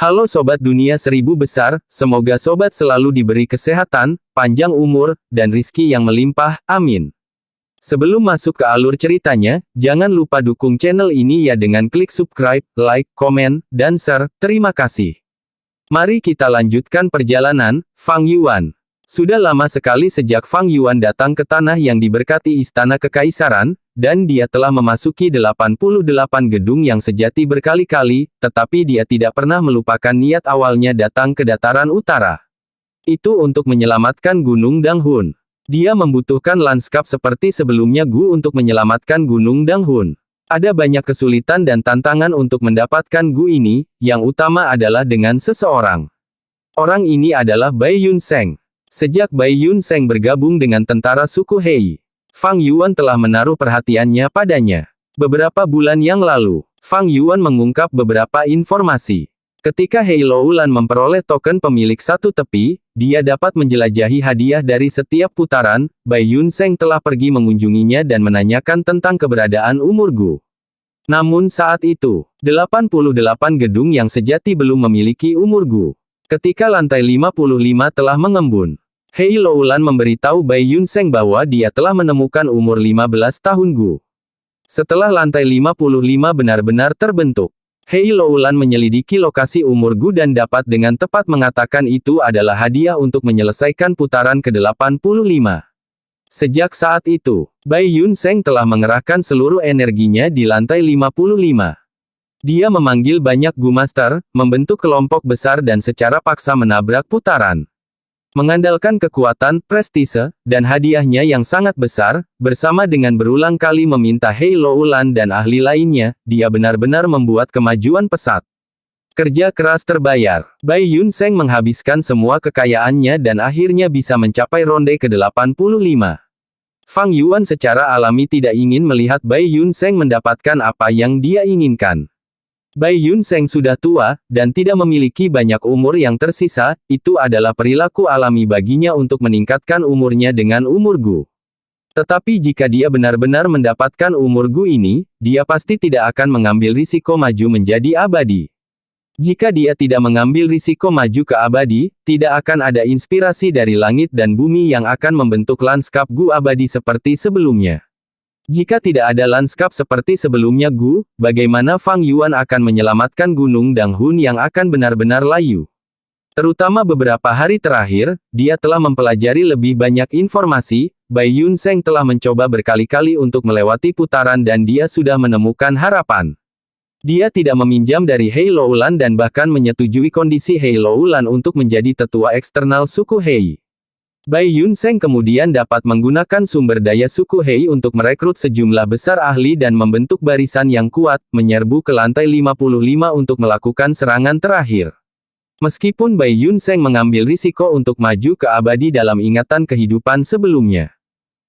Halo Sobat Dunia Seribu Besar, semoga Sobat selalu diberi kesehatan, panjang umur, dan rizki yang melimpah, amin. Sebelum masuk ke alur ceritanya, jangan lupa dukung channel ini ya dengan klik subscribe, like, komen, dan share, terima kasih. Mari kita lanjutkan perjalanan, Fang Yuan. Sudah lama sekali sejak Fang Yuan datang ke tanah yang diberkati Istana Kekaisaran, dan dia telah memasuki 88 gedung yang sejati berkali-kali, tetapi dia tidak pernah melupakan niat awalnya datang ke dataran utara. Itu untuk menyelamatkan Gunung Danghun. Dia membutuhkan lanskap seperti sebelumnya Gu untuk menyelamatkan Gunung Danghun. Ada banyak kesulitan dan tantangan untuk mendapatkan Gu ini, yang utama adalah dengan seseorang. Orang ini adalah Bai Yun Sheng. Sejak Bai Yun Sheng bergabung dengan tentara suku Hei, Fang Yuan telah menaruh perhatiannya padanya. Beberapa bulan yang lalu, Fang Yuan mengungkap beberapa informasi. Ketika Hei Loulan memperoleh token pemilik satu tepi, dia dapat menjelajahi hadiah dari setiap putaran. Bai Yun Sheng telah pergi mengunjunginya dan menanyakan tentang keberadaan umur Gu. Namun saat itu, 88 gedung yang sejati belum memiliki umur Gu. Ketika lantai 55 telah mengembun, Hei Loulan memberitahu Bai Yun Sheng bahwa dia telah menemukan umur 15 tahun Gu. Setelah lantai 55 benar-benar terbentuk, Hei Loulan menyelidiki lokasi umur Gu dan dapat dengan tepat mengatakan itu adalah hadiah untuk menyelesaikan putaran ke-85. Sejak saat itu, Bai Yun Sheng telah mengerahkan seluruh energinya di lantai 55. Dia memanggil banyak Gu Master, membentuk kelompok besar dan secara paksa menabrak putaran. Mengandalkan kekuatan, prestise, dan hadiahnya yang sangat besar, bersama dengan berulang kali meminta Hei Loulan dan ahli lainnya, dia benar-benar membuat kemajuan pesat. Kerja keras terbayar. Bai Yun Sheng menghabiskan semua kekayaannya dan akhirnya bisa mencapai ronde ke-85. Fang Yuan secara alami tidak ingin melihat Bai Yun Sheng mendapatkan apa yang dia inginkan. Bai Yun Sheng sudah tua, dan tidak memiliki banyak umur yang tersisa, itu adalah perilaku alami baginya untuk meningkatkan umurnya dengan umur Gu. Tetapi jika dia benar-benar mendapatkan umur Gu ini, dia pasti tidak akan mengambil risiko maju menjadi abadi. Jika dia tidak mengambil risiko maju ke abadi, tidak akan ada inspirasi dari langit dan bumi yang akan membentuk lanskap Gu abadi seperti sebelumnya. Jika tidak ada lanskap seperti sebelumnya Gu, bagaimana Fang Yuan akan menyelamatkan Gunung Danghun yang akan benar-benar layu? Terutama beberapa hari terakhir, dia telah mempelajari lebih banyak informasi. Bai Yun Sheng telah mencoba berkali-kali untuk melewati putaran dan dia sudah menemukan harapan. Dia tidak meminjam dari Hei Loulan dan bahkan menyetujui kondisi Hei Loulan untuk menjadi tetua eksternal suku Hei. Bai Yun Sheng kemudian dapat menggunakan sumber daya suku Hei untuk merekrut sejumlah besar ahli dan membentuk barisan yang kuat, menyerbu ke lantai 55 untuk melakukan serangan terakhir. Meskipun Bai Yun Sheng mengambil risiko untuk maju ke abadi dalam ingatan kehidupan sebelumnya,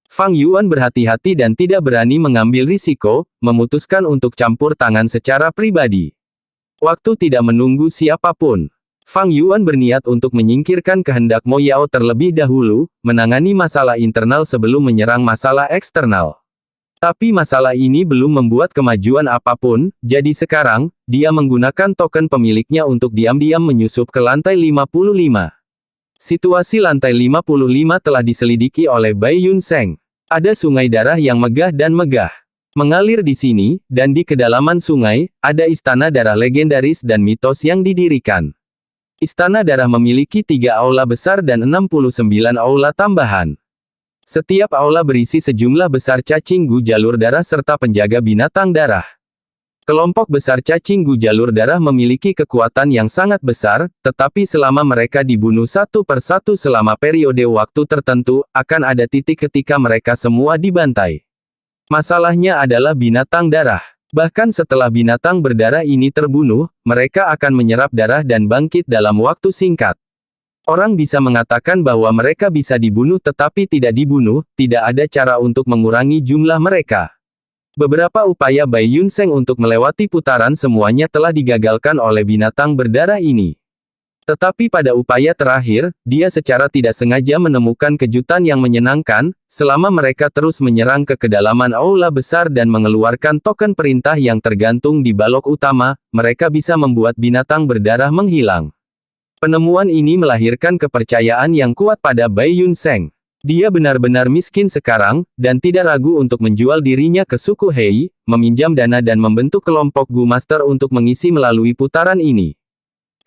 Fang Yuan berhati-hati dan tidak berani mengambil risiko, memutuskan untuk campur tangan secara pribadi. Waktu tidak menunggu siapapun. Fang Yuan berniat untuk menyingkirkan kehendak Mo Yao terlebih dahulu, menangani masalah internal sebelum menyerang masalah eksternal. Tapi masalah ini belum membuat kemajuan apapun, jadi sekarang, dia menggunakan token pemiliknya untuk diam-diam menyusup ke lantai 55. Situasi lantai 55 telah diselidiki oleh Bai Yun Sheng. Ada sungai darah yang megah dan megah mengalir di sini, dan di kedalaman sungai, ada istana darah legendaris dan mitos yang didirikan. Istana darah memiliki 3 aula besar dan 69 aula tambahan. Setiap aula berisi sejumlah besar cacing Gu jalur darah serta penjaga binatang darah. Kelompok besar cacing Gu jalur darah memiliki kekuatan yang sangat besar, tetapi selama mereka dibunuh satu persatu selama periode waktu tertentu, akan ada titik ketika mereka semua dibantai. Masalahnya adalah binatang darah. Bahkan setelah binatang berdarah ini terbunuh, mereka akan menyerap darah dan bangkit dalam waktu singkat. Orang bisa mengatakan bahwa mereka bisa dibunuh tetapi tidak dibunuh, tidak ada cara untuk mengurangi jumlah mereka. Beberapa upaya Bai Yun Sheng untuk melewati putaran semuanya telah digagalkan oleh binatang berdarah ini. Tetapi pada upaya terakhir, dia secara tidak sengaja menemukan kejutan yang menyenangkan, selama mereka terus menyerang ke kedalaman aula besar dan mengeluarkan token perintah yang tergantung di balok utama, mereka bisa membuat binatang berdarah menghilang. Penemuan ini melahirkan kepercayaan yang kuat pada Bai Yunseng. Dia benar-benar miskin sekarang, dan tidak ragu untuk menjual dirinya ke suku Hei, meminjam dana dan membentuk kelompok Gu Master untuk mengisi melalui putaran ini.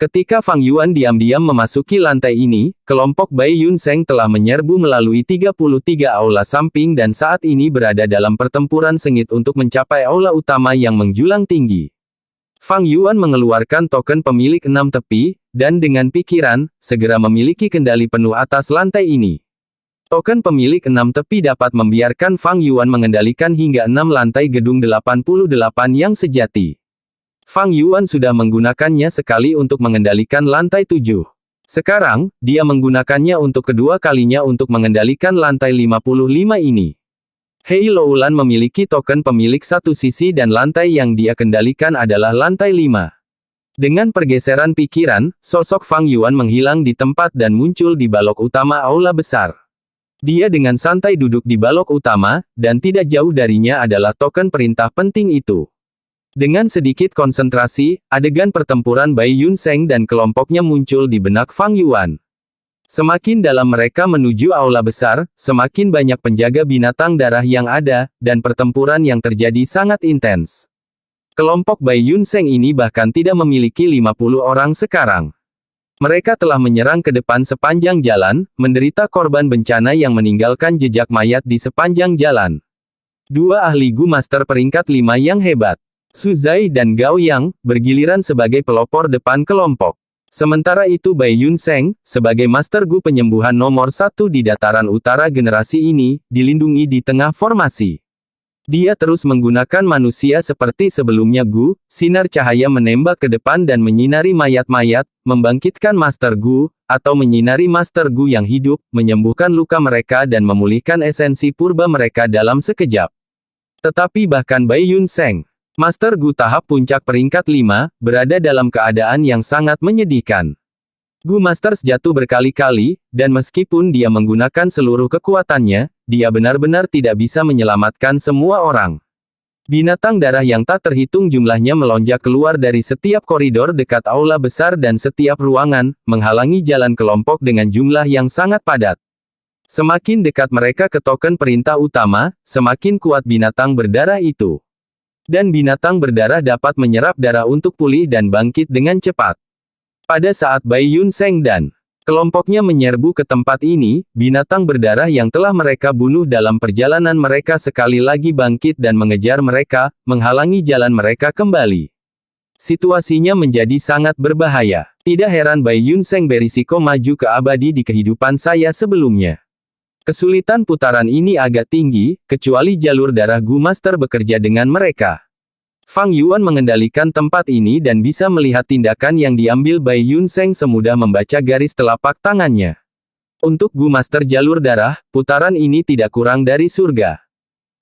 Ketika Fang Yuan diam-diam memasuki lantai ini, kelompok Bai Yunseng telah menyerbu melalui 33 aula samping dan saat ini berada dalam pertempuran sengit untuk mencapai aula utama yang menjulang tinggi. Fang Yuan mengeluarkan token pemilik 6 tepi, dan dengan pikiran, segera memiliki kendali penuh atas lantai ini. Token pemilik 6 tepi dapat membiarkan Fang Yuan mengendalikan hingga 6 lantai gedung 88 yang sejati. Fang Yuan sudah menggunakannya sekali untuk mengendalikan lantai 7. Sekarang, dia menggunakannya untuk kedua kalinya untuk mengendalikan lantai 55 ini. Hei Loulan memiliki token pemilik satu sisi dan lantai yang dia kendalikan adalah lantai 5. Dengan pergeseran pikiran, sosok Fang Yuan menghilang di tempat dan muncul di balok utama aula besar. Dia dengan santai duduk di balok utama, dan tidak jauh darinya adalah token perintah penting itu. Dengan sedikit konsentrasi, adegan pertempuran Bai Yunseng dan kelompoknya muncul di benak Fang Yuan. Semakin dalam mereka menuju aula besar, semakin banyak penjaga binatang darah yang ada, dan pertempuran yang terjadi sangat intens. Kelompok Bai Yunseng ini bahkan tidak memiliki 50 orang sekarang. Mereka telah menyerang ke depan sepanjang jalan, menderita korban bencana yang meninggalkan jejak mayat di sepanjang jalan. Dua ahli Gu Master peringkat 5 yang hebat, Su Zai dan Gao Yang, bergiliran sebagai pelopor depan kelompok. Sementara itu Bai Yunseng, sebagai Master Gu penyembuhan nomor 1 di dataran utara generasi ini, dilindungi di tengah formasi. Dia terus menggunakan manusia seperti sebelumnya Gu, sinar cahaya menembak ke depan dan menyinari mayat-mayat, membangkitkan Master Gu, atau menyinari Master Gu yang hidup, menyembuhkan luka mereka dan memulihkan esensi purba mereka dalam sekejap. Tetapi bahkan Bai Yunseng, Master Gu tahap puncak peringkat 5, berada dalam keadaan yang sangat menyedihkan. Gu Masters jatuh berkali-kali, dan meskipun dia menggunakan seluruh kekuatannya, dia benar-benar tidak bisa menyelamatkan semua orang. Binatang darah yang tak terhitung jumlahnya melonjak keluar dari setiap koridor dekat aula besar dan setiap ruangan, menghalangi jalan kelompok dengan jumlah yang sangat padat. Semakin dekat mereka ke token perintah utama, semakin kuat binatang berdarah itu. Dan binatang berdarah dapat menyerap darah untuk pulih dan bangkit dengan cepat. Pada saat Bai Yunseng dan kelompoknya menyerbu ke tempat ini, binatang berdarah yang telah mereka bunuh dalam perjalanan mereka sekali lagi bangkit dan mengejar mereka, menghalangi jalan mereka kembali. Situasinya menjadi sangat berbahaya. Tidak heran Bai Yunseng berisiko maju ke abadi di kehidupan saya sebelumnya. Kesulitan putaran ini agak tinggi, kecuali jalur darah Gu Master bekerja dengan mereka. Fang Yuan mengendalikan tempat ini dan bisa melihat tindakan yang diambil Bai Yunseng semudah membaca garis telapak tangannya. Untuk Gu Master jalur darah, putaran ini tidak kurang dari surga.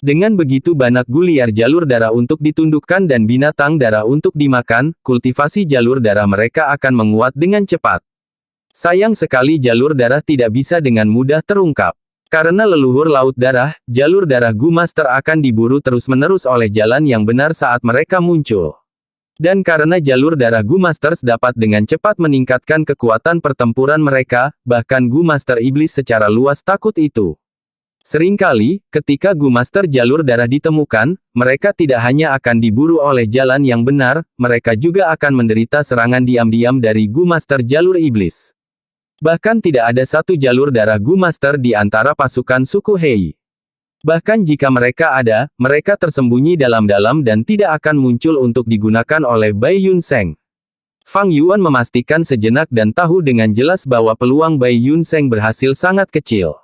Dengan begitu banyak Gu liar jalur darah untuk ditundukkan dan binatang darah untuk dimakan, kultivasi jalur darah mereka akan menguat dengan cepat. Sayang sekali jalur darah tidak bisa dengan mudah terungkap. Karena leluhur laut darah, jalur darah Gu Master akan diburu terus-menerus oleh jalan yang benar saat mereka muncul. Dan karena jalur darah Gu Masters dapat dengan cepat meningkatkan kekuatan pertempuran mereka, bahkan Gu Master Iblis secara luas takut itu. Seringkali, ketika Gu Master jalur darah ditemukan, mereka tidak hanya akan diburu oleh jalan yang benar, mereka juga akan menderita serangan diam-diam dari Gu Master jalur Iblis. Bahkan tidak ada satu jalur darah Gu Master di antara pasukan suku Hei. Bahkan jika mereka ada, mereka tersembunyi dalam-dalam dan tidak akan muncul untuk digunakan oleh Bai Yunseng. Fang Yuan memastikan sejenak dan tahu dengan jelas bahwa peluang Bai Yunseng berhasil sangat kecil.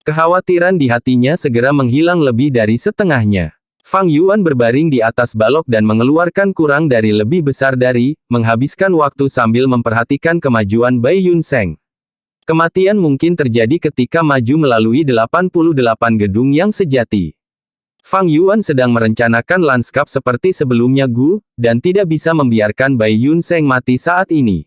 Kekhawatiran di hatinya segera menghilang lebih dari setengahnya. Fang Yuan berbaring di atas balok dan mengeluarkan kurang dari lebih besar dari, menghabiskan waktu sambil memperhatikan kemajuan Bai Yunseng. Kematian mungkin terjadi ketika maju melalui 88 gedung yang sejati. Fang Yuan sedang merencanakan lanskap seperti sebelumnya Gu, dan tidak bisa membiarkan Bai Yunseng mati saat ini.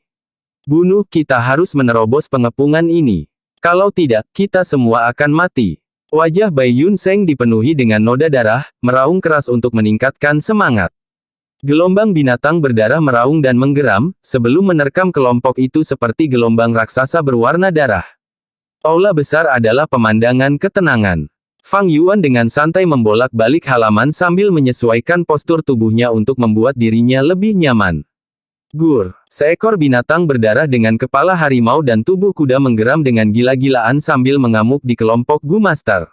Bunuh, kita harus menerobos pengepungan ini. Kalau tidak, kita semua akan mati. Wajah Bai Yun Seng dipenuhi dengan noda darah, meraung keras untuk meningkatkan semangat. Gelombang binatang berdarah meraung dan menggeram, sebelum menerkam kelompok itu seperti gelombang raksasa berwarna darah. Aula besar adalah pemandangan ketenangan. Fang Yuan dengan santai membolak-balik halaman sambil menyesuaikan postur tubuhnya untuk membuat dirinya lebih nyaman. Gur, seekor binatang berdarah dengan kepala harimau dan tubuh kuda menggeram dengan gila-gilaan sambil mengamuk di kelompok Gu Master.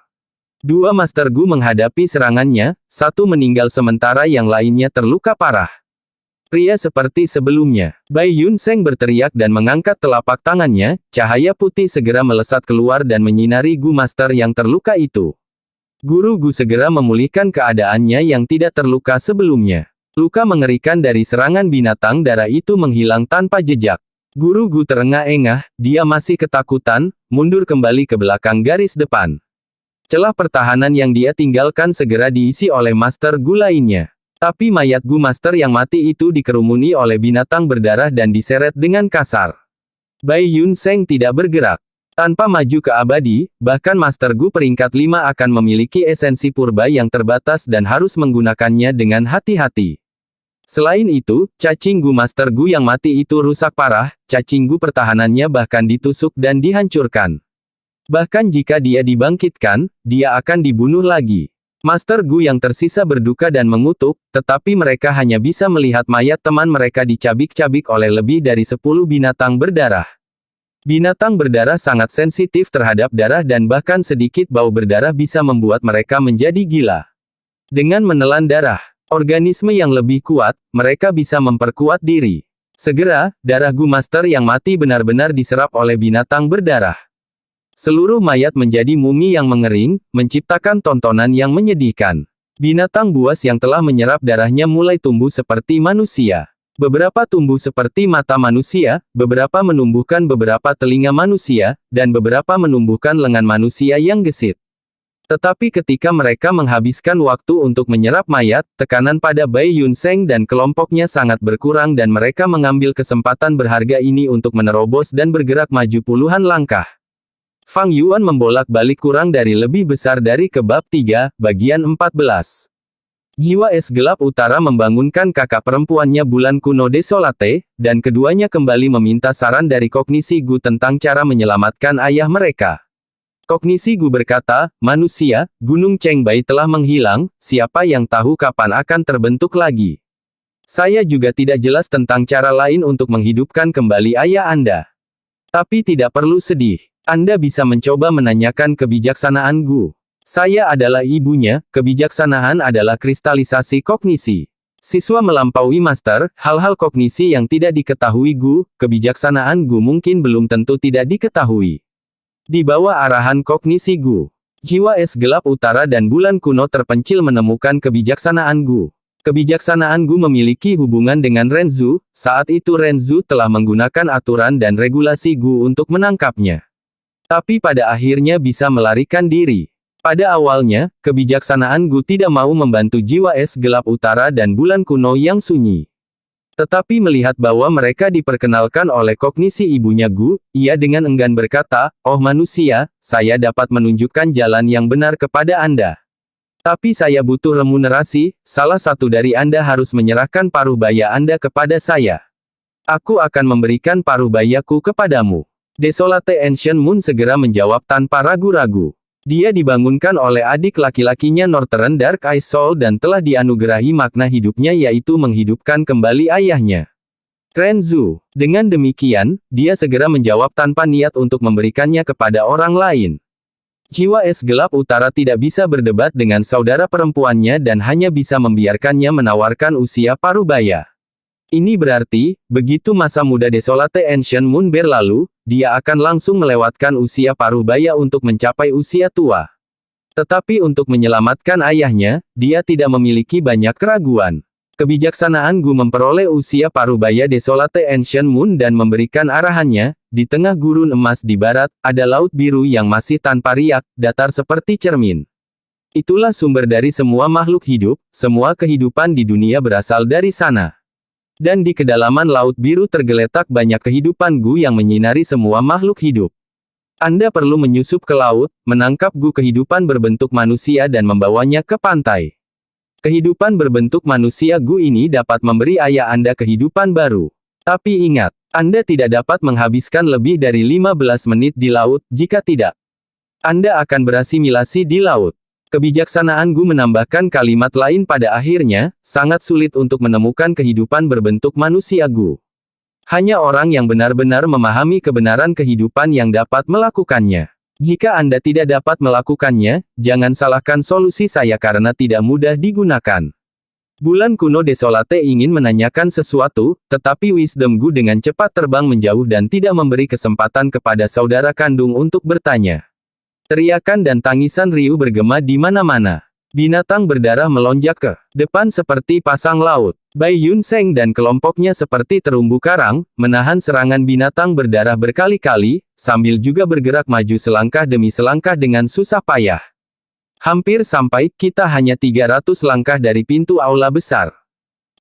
Dua Master Gu menghadapi serangannya, satu meninggal sementara yang lainnya terluka parah. Pria seperti sebelumnya, Bai Yun Seng berteriak dan mengangkat telapak tangannya, cahaya putih segera melesat keluar dan menyinari Gu Master yang terluka itu. Guru Gu segera memulihkan keadaannya yang tidak terluka sebelumnya. Luka mengerikan dari serangan binatang darah itu menghilang tanpa jejak. Guru Gu terengah-engah, dia masih ketakutan, mundur kembali ke belakang garis depan. Celah pertahanan yang dia tinggalkan segera diisi oleh Master Gu lainnya. Tapi mayat Gu Master yang mati itu dikerumuni oleh binatang berdarah dan diseret dengan kasar. Bai Yun Seng tidak bergerak. Tanpa maju ke abadi, bahkan Master Gu peringkat 5 akan memiliki esensi purba yang terbatas dan harus menggunakannya dengan hati-hati. Selain itu, cacing Gu Master Gu yang mati itu rusak parah, cacing Gu pertahanannya bahkan ditusuk dan dihancurkan. Bahkan jika dia dibangkitkan, dia akan dibunuh lagi. Master Gu yang tersisa berduka dan mengutuk, tetapi mereka hanya bisa melihat mayat teman mereka dicabik-cabik oleh lebih dari 10 binatang berdarah. Binatang berdarah sangat sensitif terhadap darah dan bahkan sedikit bau berdarah bisa membuat mereka menjadi gila. Dengan menelan darah organisme yang lebih kuat, mereka bisa memperkuat diri. Segera, darah Gu Master yang mati benar-benar diserap oleh binatang berdarah. Seluruh mayat menjadi mumi yang mengering, menciptakan tontonan yang menyedihkan. Binatang buas yang telah menyerap darahnya mulai tumbuh seperti manusia. Beberapa tumbuh seperti mata manusia, beberapa menumbuhkan beberapa telinga manusia, dan beberapa menumbuhkan lengan manusia yang gesit. Tetapi ketika mereka menghabiskan waktu untuk menyerap mayat, tekanan pada Bai Yun Seng dan kelompoknya sangat berkurang dan mereka mengambil kesempatan berharga ini untuk menerobos dan bergerak maju puluhan langkah. Fang Yuan membolak-balik kurang dari lebih besar dari kebab 3, bagian 14. Jiwa es gelap utara membangunkan kakak perempuannya Bulan Kuno Desolate, dan keduanya kembali meminta saran dari kognisi Gu tentang cara menyelamatkan ayah mereka. Kognisi Gu berkata, manusia, Gunung Chengbai telah menghilang, siapa yang tahu kapan akan terbentuk lagi. Saya juga tidak jelas tentang cara lain untuk menghidupkan kembali ayah Anda. Tapi tidak perlu sedih. Anda bisa mencoba menanyakan kebijaksanaan Gu. Saya adalah ibunya, kebijaksanaan adalah kristalisasi kognisi. Siswa melampaui master, hal-hal kognisi yang tidak diketahui Gu, kebijaksanaan Gu mungkin belum tentu tidak diketahui. Di bawah arahan kognisi Gu, jiwa es gelap utara dan bulan kuno terpencil menemukan kebijaksanaan Gu. Kebijaksanaan Gu memiliki hubungan dengan Renzu, saat itu Renzu telah menggunakan aturan dan regulasi Gu untuk menangkapnya. Tapi pada akhirnya bisa melarikan diri. Pada awalnya, kebijaksanaan Gu tidak mau membantu jiwa es gelap utara dan bulan kuno yang sunyi. Tetapi melihat bahwa mereka diperkenalkan oleh kognisi ibunya Gu, ia dengan enggan berkata, "Oh manusia, saya dapat menunjukkan jalan yang benar kepada Anda. Tapi saya butuh remunerasi, salah satu dari Anda harus menyerahkan paruh baya Anda kepada saya. Aku akan memberikan paruh bayaku kepadamu." Desolate Ancient Moon segera menjawab tanpa ragu-ragu. Dia dibangunkan oleh adik laki-lakinya Northern Dark Eye Soul dan telah dianugerahi makna hidupnya yaitu menghidupkan kembali ayahnya. Renzu. Dengan demikian, dia segera menjawab tanpa niat untuk memberikannya kepada orang lain. Jiwa es gelap utara tidak bisa berdebat dengan saudara perempuannya dan hanya bisa membiarkannya menawarkan usia parubaya. Ini berarti, begitu masa muda Desolate Ancient Moon berlalu, dia akan langsung melewatkan usia parubaya untuk mencapai usia tua. Tetapi untuk menyelamatkan ayahnya, dia tidak memiliki banyak keraguan. Kebijaksanaan Gu memperoleh usia parubaya Desolate Ancient Moon dan memberikan arahannya, di tengah gurun emas di barat, ada laut biru yang masih tanpa riak, datar seperti cermin. Itulah sumber dari semua makhluk hidup, semua kehidupan di dunia berasal dari sana. Dan di kedalaman Laut Biru tergeletak banyak kehidupan Gu yang menyinari semua makhluk hidup. Anda perlu menyusup ke laut, menangkap Gu kehidupan berbentuk manusia dan membawanya ke pantai. Kehidupan berbentuk manusia Gu ini dapat memberi ayah Anda kehidupan baru. Tapi ingat, Anda tidak dapat menghabiskan lebih dari 15 menit di laut, jika tidak, Anda akan berasimilasi di laut. Kebijaksanaan Gu menambahkan kalimat lain pada akhirnya, sangat sulit untuk menemukan kehidupan berbentuk manusia Gu. Hanya orang yang benar-benar memahami kebenaran kehidupan yang dapat melakukannya. Jika Anda tidak dapat melakukannya, jangan salahkan solusi saya karena tidak mudah digunakan. Bulan kuno Desolate ingin menanyakan sesuatu, tetapi Wisdom Gu dengan cepat terbang menjauh dan tidak memberi kesempatan kepada saudara kandung untuk bertanya. Teriakan dan tangisan riuh bergema di mana-mana. Binatang berdarah melonjak ke depan seperti pasang laut. Bai Yun Seng dan kelompoknya seperti terumbu karang, menahan serangan binatang berdarah berkali-kali, sambil juga bergerak maju selangkah demi selangkah dengan susah payah. Hampir sampai, kita hanya 300 langkah dari pintu aula besar.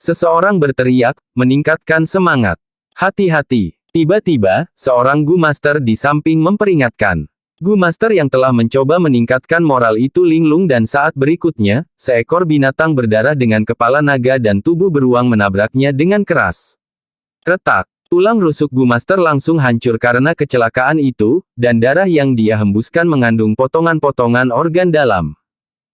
Seseorang berteriak, meningkatkan semangat. Hati-hati. Tiba-tiba, seorang Gu Master di samping memperingatkan. Gu Master yang telah mencoba meningkatkan moral itu linglung dan saat berikutnya, seekor binatang berdarah dengan kepala naga dan tubuh beruang menabraknya dengan keras. Retak. Tulang rusuk Gu Master langsung hancur karena kecelakaan itu, dan darah yang dia hembuskan mengandung potongan-potongan organ dalam.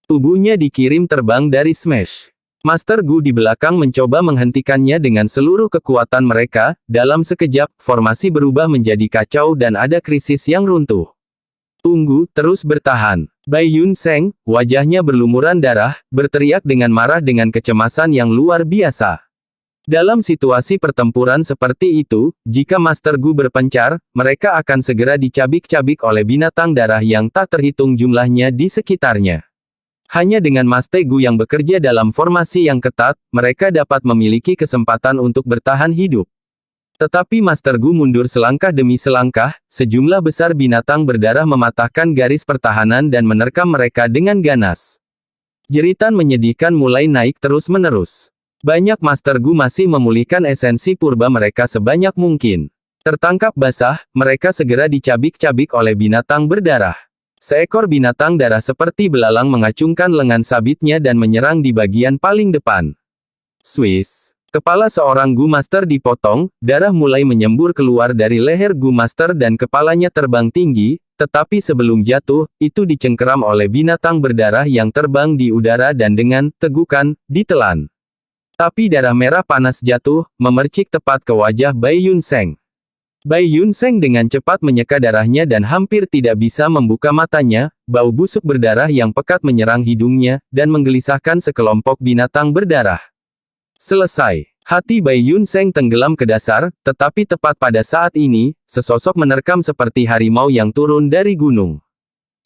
Tubuhnya dikirim terbang dari Smash. Master Gu di belakang mencoba menghentikannya dengan seluruh kekuatan mereka, dalam sekejap, formasi berubah menjadi kacau dan ada krisis yang runtuh. Tunggu, terus bertahan. Bai Yun Seng, wajahnya berlumuran darah, berteriak dengan marah dengan kecemasan yang luar biasa. Dalam situasi pertempuran seperti itu, jika Master Gu berpencar, mereka akan segera dicabik-cabik oleh binatang darah yang tak terhitung jumlahnya di sekitarnya. Hanya dengan Master Gu yang bekerja dalam formasi yang ketat, mereka dapat memiliki kesempatan untuk bertahan hidup. Tetapi Master Gu mundur selangkah demi selangkah, sejumlah besar binatang berdarah mematahkan garis pertahanan dan menerkam mereka dengan ganas. Jeritan menyedihkan mulai naik terus-menerus. Banyak Master Gu masih memulihkan esensi purba mereka sebanyak mungkin. Tertangkap basah, mereka segera dicabik-cabik oleh binatang berdarah. Seekor binatang darah seperti belalang mengacungkan lengan sabitnya dan menyerang di bagian paling depan. Swiss. Kepala seorang Gu Master dipotong, darah mulai menyembur keluar dari leher Gu Master dan kepalanya terbang tinggi, tetapi sebelum jatuh, itu dicengkeram oleh binatang berdarah yang terbang di udara dan dengan tegukan, ditelan. Tapi darah merah panas jatuh, memercik tepat ke wajah Bai Yun Seng. Bai Yun Seng dengan cepat menyeka darahnya dan hampir tidak bisa membuka matanya, bau busuk berdarah yang pekat menyerang hidungnya, dan menggelisahkan sekelompok binatang berdarah. Selesai. Hati Bai Yun Seng tenggelam ke dasar, tetapi tepat pada saat ini, sesosok menerkam seperti harimau yang turun dari gunung.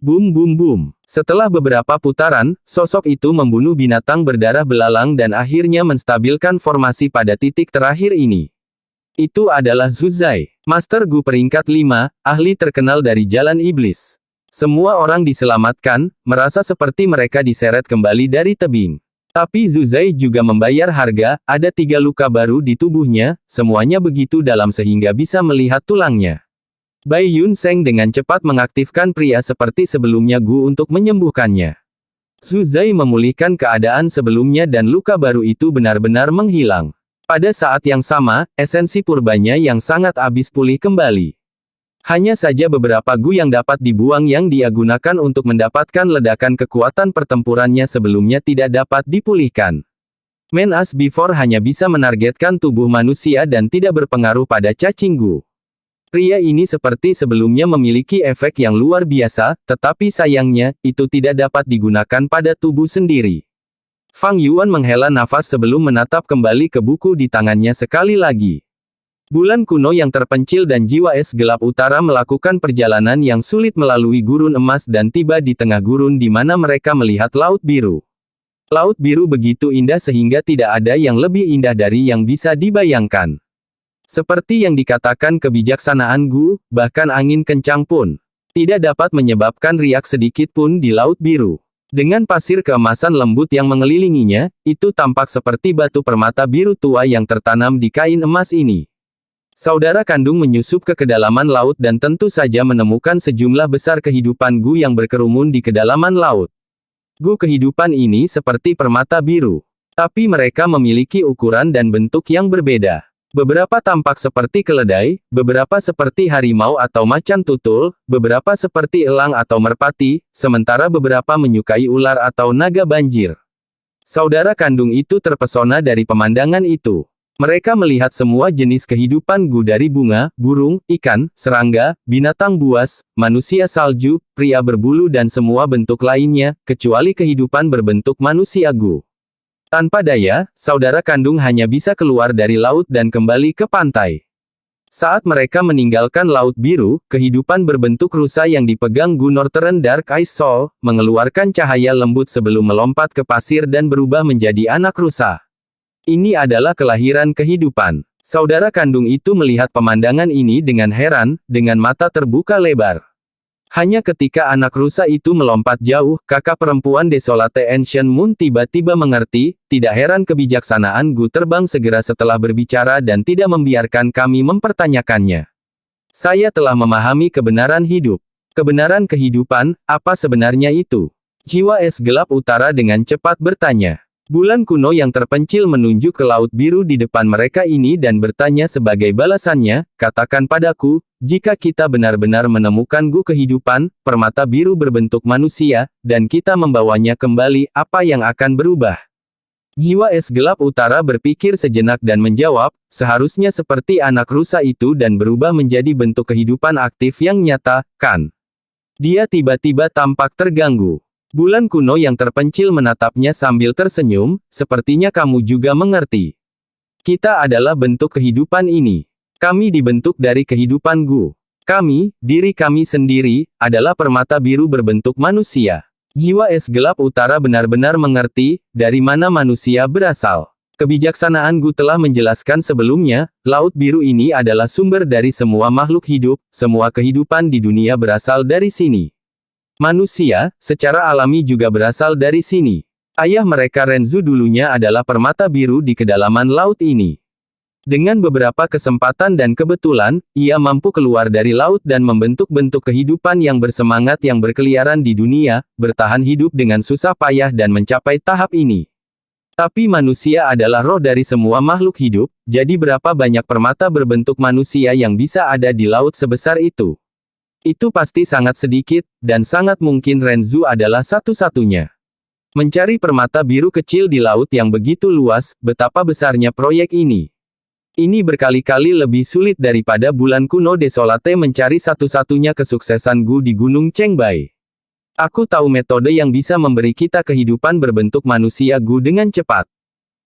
Bum bum bum. Setelah beberapa putaran, sosok itu membunuh binatang berdarah belalang dan akhirnya menstabilkan formasi pada titik terakhir ini. Itu adalah Zhu Zai, Master Gu peringkat 5, ahli terkenal dari Jalan Iblis. Semua orang diselamatkan, merasa seperti mereka diseret kembali dari tebing. Tapi Zhu Zai juga membayar harga, ada 3 luka baru di tubuhnya, semuanya begitu dalam sehingga bisa melihat tulangnya. Bai Yun Seng dengan cepat mengaktifkan pria seperti sebelumnya Gu untuk menyembuhkannya. Zhu Zai memulihkan keadaan sebelumnya dan luka baru itu benar-benar menghilang. Pada saat yang sama, esensi purbanya yang sangat habis pulih kembali. Hanya saja beberapa Gu yang dapat dibuang yang dia gunakan untuk mendapatkan ledakan kekuatan pertempurannya sebelumnya tidak dapat dipulihkan. Man as Before hanya bisa menargetkan tubuh manusia dan tidak berpengaruh pada cacing Gu. Pria ini seperti sebelumnya memiliki efek yang luar biasa, tetapi sayangnya, itu tidak dapat digunakan pada tubuh sendiri. Fang Yuan menghela nafas sebelum menatap kembali ke buku di tangannya sekali lagi. Bulan kuno yang terpencil dan jiwa es gelap utara melakukan perjalanan yang sulit melalui gurun emas dan tiba di tengah gurun di mana mereka melihat Laut Biru. Laut Biru begitu indah sehingga tidak ada yang lebih indah dari yang bisa dibayangkan. Seperti yang dikatakan kebijaksanaan Gu, bahkan angin kencang pun tidak dapat menyebabkan riak sedikit pun di Laut Biru. Dengan pasir keemasan lembut yang mengelilinginya, itu tampak seperti batu permata biru tua yang tertanam di kain emas ini. Saudara kandung menyusup ke kedalaman laut dan tentu saja menemukan sejumlah besar kehidupan Gu yang berkerumun di kedalaman laut. Gu kehidupan ini seperti permata biru. Tapi mereka memiliki ukuran dan bentuk yang berbeda. Beberapa tampak seperti keledai, beberapa seperti harimau atau macan tutul, beberapa seperti elang atau merpati, sementara beberapa menyukai ular atau naga banjir. Saudara kandung itu terpesona dari pemandangan itu. Mereka melihat semua jenis kehidupan Gu dari bunga, burung, ikan, serangga, binatang buas, manusia salju, pria berbulu dan semua bentuk lainnya, kecuali kehidupan berbentuk manusia Gu. Tanpa daya, saudara kandung hanya bisa keluar dari laut dan kembali ke pantai. Saat mereka meninggalkan Laut Biru, kehidupan berbentuk rusa yang dipegang Gu Northern Dark Ice Soul, mengeluarkan cahaya lembut sebelum melompat ke pasir dan berubah menjadi anak rusa. Ini adalah kelahiran kehidupan. Saudara kandung itu melihat pemandangan ini dengan heran, dengan mata terbuka lebar. Hanya ketika anak rusa itu melompat jauh, kakak perempuan Desolate Ancient Moon tiba-tiba mengerti, tidak heran kebijaksanaan Gu terbang segera setelah berbicara dan tidak membiarkan kami mempertanyakannya. Saya telah memahami kebenaran hidup. Kebenaran kehidupan, apa sebenarnya itu? Jiwa es gelap utara dengan cepat bertanya. Bulan kuno yang terpencil menunjuk ke Laut Biru di depan mereka ini dan bertanya sebagai balasannya, katakan padaku, jika kita benar-benar menemukan Gu kehidupan, permata biru berbentuk manusia, dan kita membawanya kembali, apa yang akan berubah? Jiwa es gelap utara berpikir sejenak dan menjawab, seharusnya seperti anak rusa itu dan berubah menjadi bentuk kehidupan aktif yang nyata, kan? Dia tiba-tiba tampak terganggu. Bulan kuno yang terpencil menatapnya sambil tersenyum, sepertinya kamu juga mengerti. Kita adalah bentuk kehidupan ini. Kami dibentuk dari kehidupan Gu. Kami, diri kami sendiri, adalah permata biru berbentuk manusia. Jiwa es gelap utara benar-benar mengerti, dari mana manusia berasal. Kebijaksanaan Gu telah menjelaskan sebelumnya, Laut Biru ini adalah sumber dari semua makhluk hidup, semua kehidupan di dunia berasal dari sini. Manusia, secara alami juga berasal dari sini. Ayah mereka Renzu dulunya adalah permata biru di kedalaman laut ini. Dengan beberapa kesempatan dan kebetulan, ia mampu keluar dari laut dan membentuk bentuk kehidupan yang bersemangat yang berkeliaran di dunia, bertahan hidup dengan susah payah dan mencapai tahap ini. Tapi manusia adalah roh dari semua makhluk hidup, jadi berapa banyak permata berbentuk manusia yang bisa ada di laut sebesar itu? Itu pasti sangat sedikit, dan sangat mungkin Renzu adalah satu-satunya. Mencari permata biru kecil di laut yang begitu luas, betapa besarnya proyek ini. Ini berkali-kali lebih sulit daripada bulan kuno Desolate mencari satu-satunya kesuksesan Gu di Gunung Chengbai. Aku tahu metode yang bisa memberi kita kehidupan berbentuk manusia Gu dengan cepat.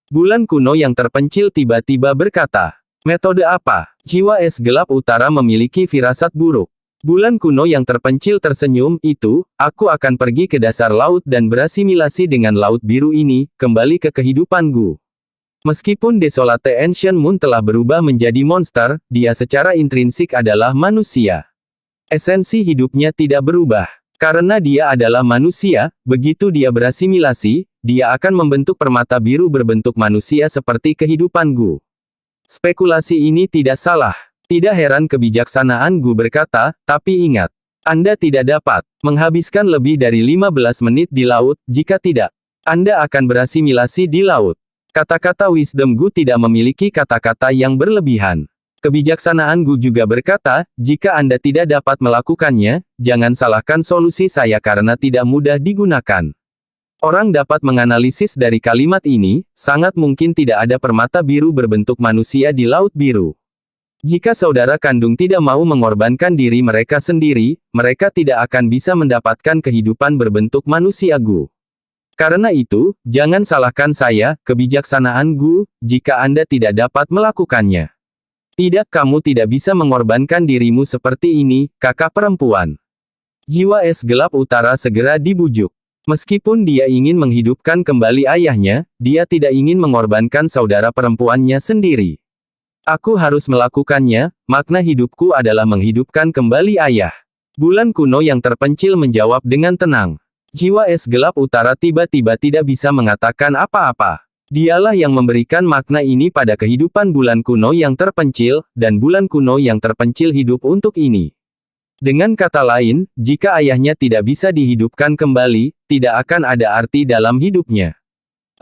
Bulan kuno yang terpencil tiba-tiba berkata, metode apa? Jiwa es gelap utara memiliki firasat buruk. Bulan kuno yang terpencil tersenyum, itu, aku akan pergi ke dasar laut dan berasimilasi dengan Laut Biru ini, kembali ke kehidupan Gu. Meskipun Desolate Ancient Moon telah berubah menjadi monster, dia secara intrinsik adalah manusia. Esensi hidupnya tidak berubah. Karena dia adalah manusia, begitu dia berasimilasi, dia akan membentuk permata biru berbentuk manusia seperti kehidupan Gu. Spekulasi ini tidak salah. Tidak heran kebijaksanaan Gu berkata, tapi ingat, Anda tidak dapat menghabiskan lebih dari 15 menit di laut, jika tidak, Anda akan berasimilasi di laut. Kata-kata wisdom Gu tidak memiliki kata-kata yang berlebihan. Kebijaksanaan Gu juga berkata, jika Anda tidak dapat melakukannya, jangan salahkan solusi saya karena tidak mudah digunakan. Orang dapat menganalisis dari kalimat ini, sangat mungkin tidak ada permata biru berbentuk manusia di Laut Biru. Jika saudara kandung tidak mau mengorbankan diri mereka sendiri, mereka tidak akan bisa mendapatkan kehidupan berbentuk manusia Gu. Karena itu, jangan salahkan saya, kebijaksanaan Gu, jika Anda tidak dapat melakukannya. Tidak, kamu tidak bisa mengorbankan dirimu seperti ini, kakak perempuan. Jiwa es gelap utara segera dibujuk. Meskipun dia ingin menghidupkan kembali ayahnya, dia tidak ingin mengorbankan saudara perempuannya sendiri. Aku harus melakukannya, makna hidupku adalah menghidupkan kembali ayah. Bulan kuno yang terpencil menjawab dengan tenang. Jiwa es gelap utara tiba-tiba tidak bisa mengatakan apa-apa. Dialah yang memberikan makna ini pada kehidupan bulan kuno yang terpencil, dan bulan kuno yang terpencil hidup untuk ini. Dengan kata lain, jika ayahnya tidak bisa dihidupkan kembali, tidak akan ada arti dalam hidupnya.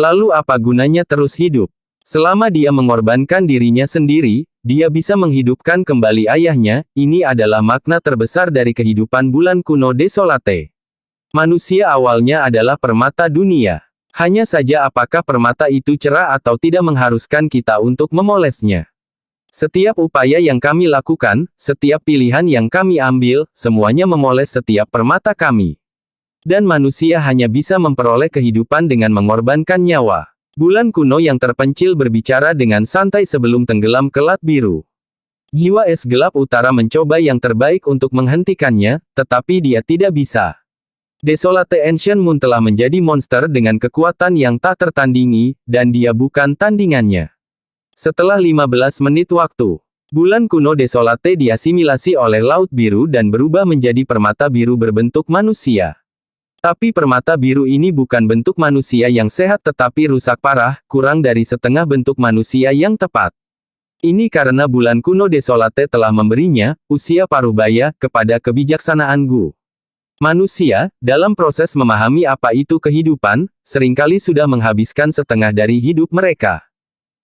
Lalu apa gunanya terus hidup? Selama dia mengorbankan dirinya sendiri, dia bisa menghidupkan kembali ayahnya. Ini adalah makna terbesar dari kehidupan bulan kuno Desolate. Manusia awalnya adalah permata dunia. Hanya saja apakah permata itu cerah atau tidak mengharuskan kita untuk memolesnya. Setiap upaya yang kami lakukan, setiap pilihan yang kami ambil, semuanya memoles setiap permata kami. Dan manusia hanya bisa memperoleh kehidupan dengan mengorbankan nyawa. Bulan kuno yang terpencil berbicara dengan santai sebelum tenggelam ke Lat Biru. Jiwa es gelap utara mencoba yang terbaik untuk menghentikannya, tetapi dia tidak bisa. Desolate Ancient Moon telah menjadi monster dengan kekuatan yang tak tertandingi, dan dia bukan tandingannya. Setelah 15 menit waktu, bulan kuno Desolate diasimilasi oleh Laut Biru dan berubah menjadi permata biru berbentuk manusia. Tapi permata biru ini bukan bentuk manusia yang sehat tetapi rusak parah, kurang dari setengah bentuk manusia yang tepat. Ini karena bulan kuno Desolate telah memberinya, usia parubaya, kepada kebijaksanaan Gu. Manusia, dalam proses memahami apa itu kehidupan, seringkali sudah menghabiskan setengah dari hidup mereka.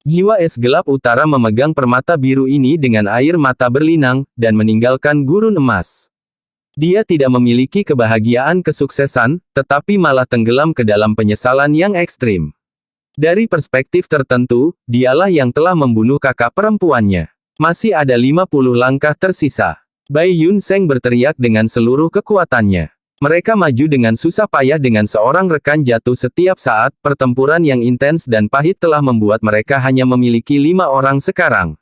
Jiwa es gelap utara memegang permata biru ini dengan air mata berlinang, dan meninggalkan gurun emas. Dia tidak memiliki kebahagiaan kesuksesan, tetapi malah tenggelam ke dalam penyesalan yang ekstrim. Dari perspektif tertentu, dialah yang telah membunuh kakak perempuannya. Masih ada 50 langkah tersisa. Bai Yun Seng berteriak dengan seluruh kekuatannya. Mereka maju dengan susah payah dengan seorang rekan jatuh setiap saat. Pertempuran yang intens dan pahit telah membuat mereka hanya memiliki 5 orang sekarang.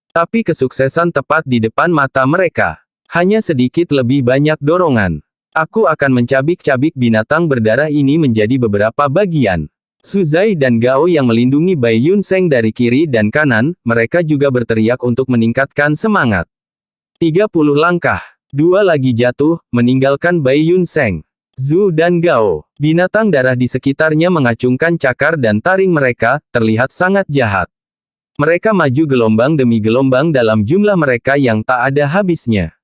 Tapi kesuksesan tepat di depan mata mereka. Hanya sedikit lebih banyak dorongan. Aku akan mencabik-cabik binatang berdarah ini menjadi beberapa bagian. Su Zai dan Gao yang melindungi Bai Yun Seng dari kiri dan kanan, mereka juga berteriak untuk meningkatkan semangat. 30 langkah. 2 lagi jatuh, meninggalkan Bai Yun Seng. Zhu dan Gao. Binatang darah di sekitarnya mengacungkan cakar dan taring mereka, terlihat sangat jahat. Mereka maju gelombang demi gelombang dalam jumlah mereka yang tak ada habisnya.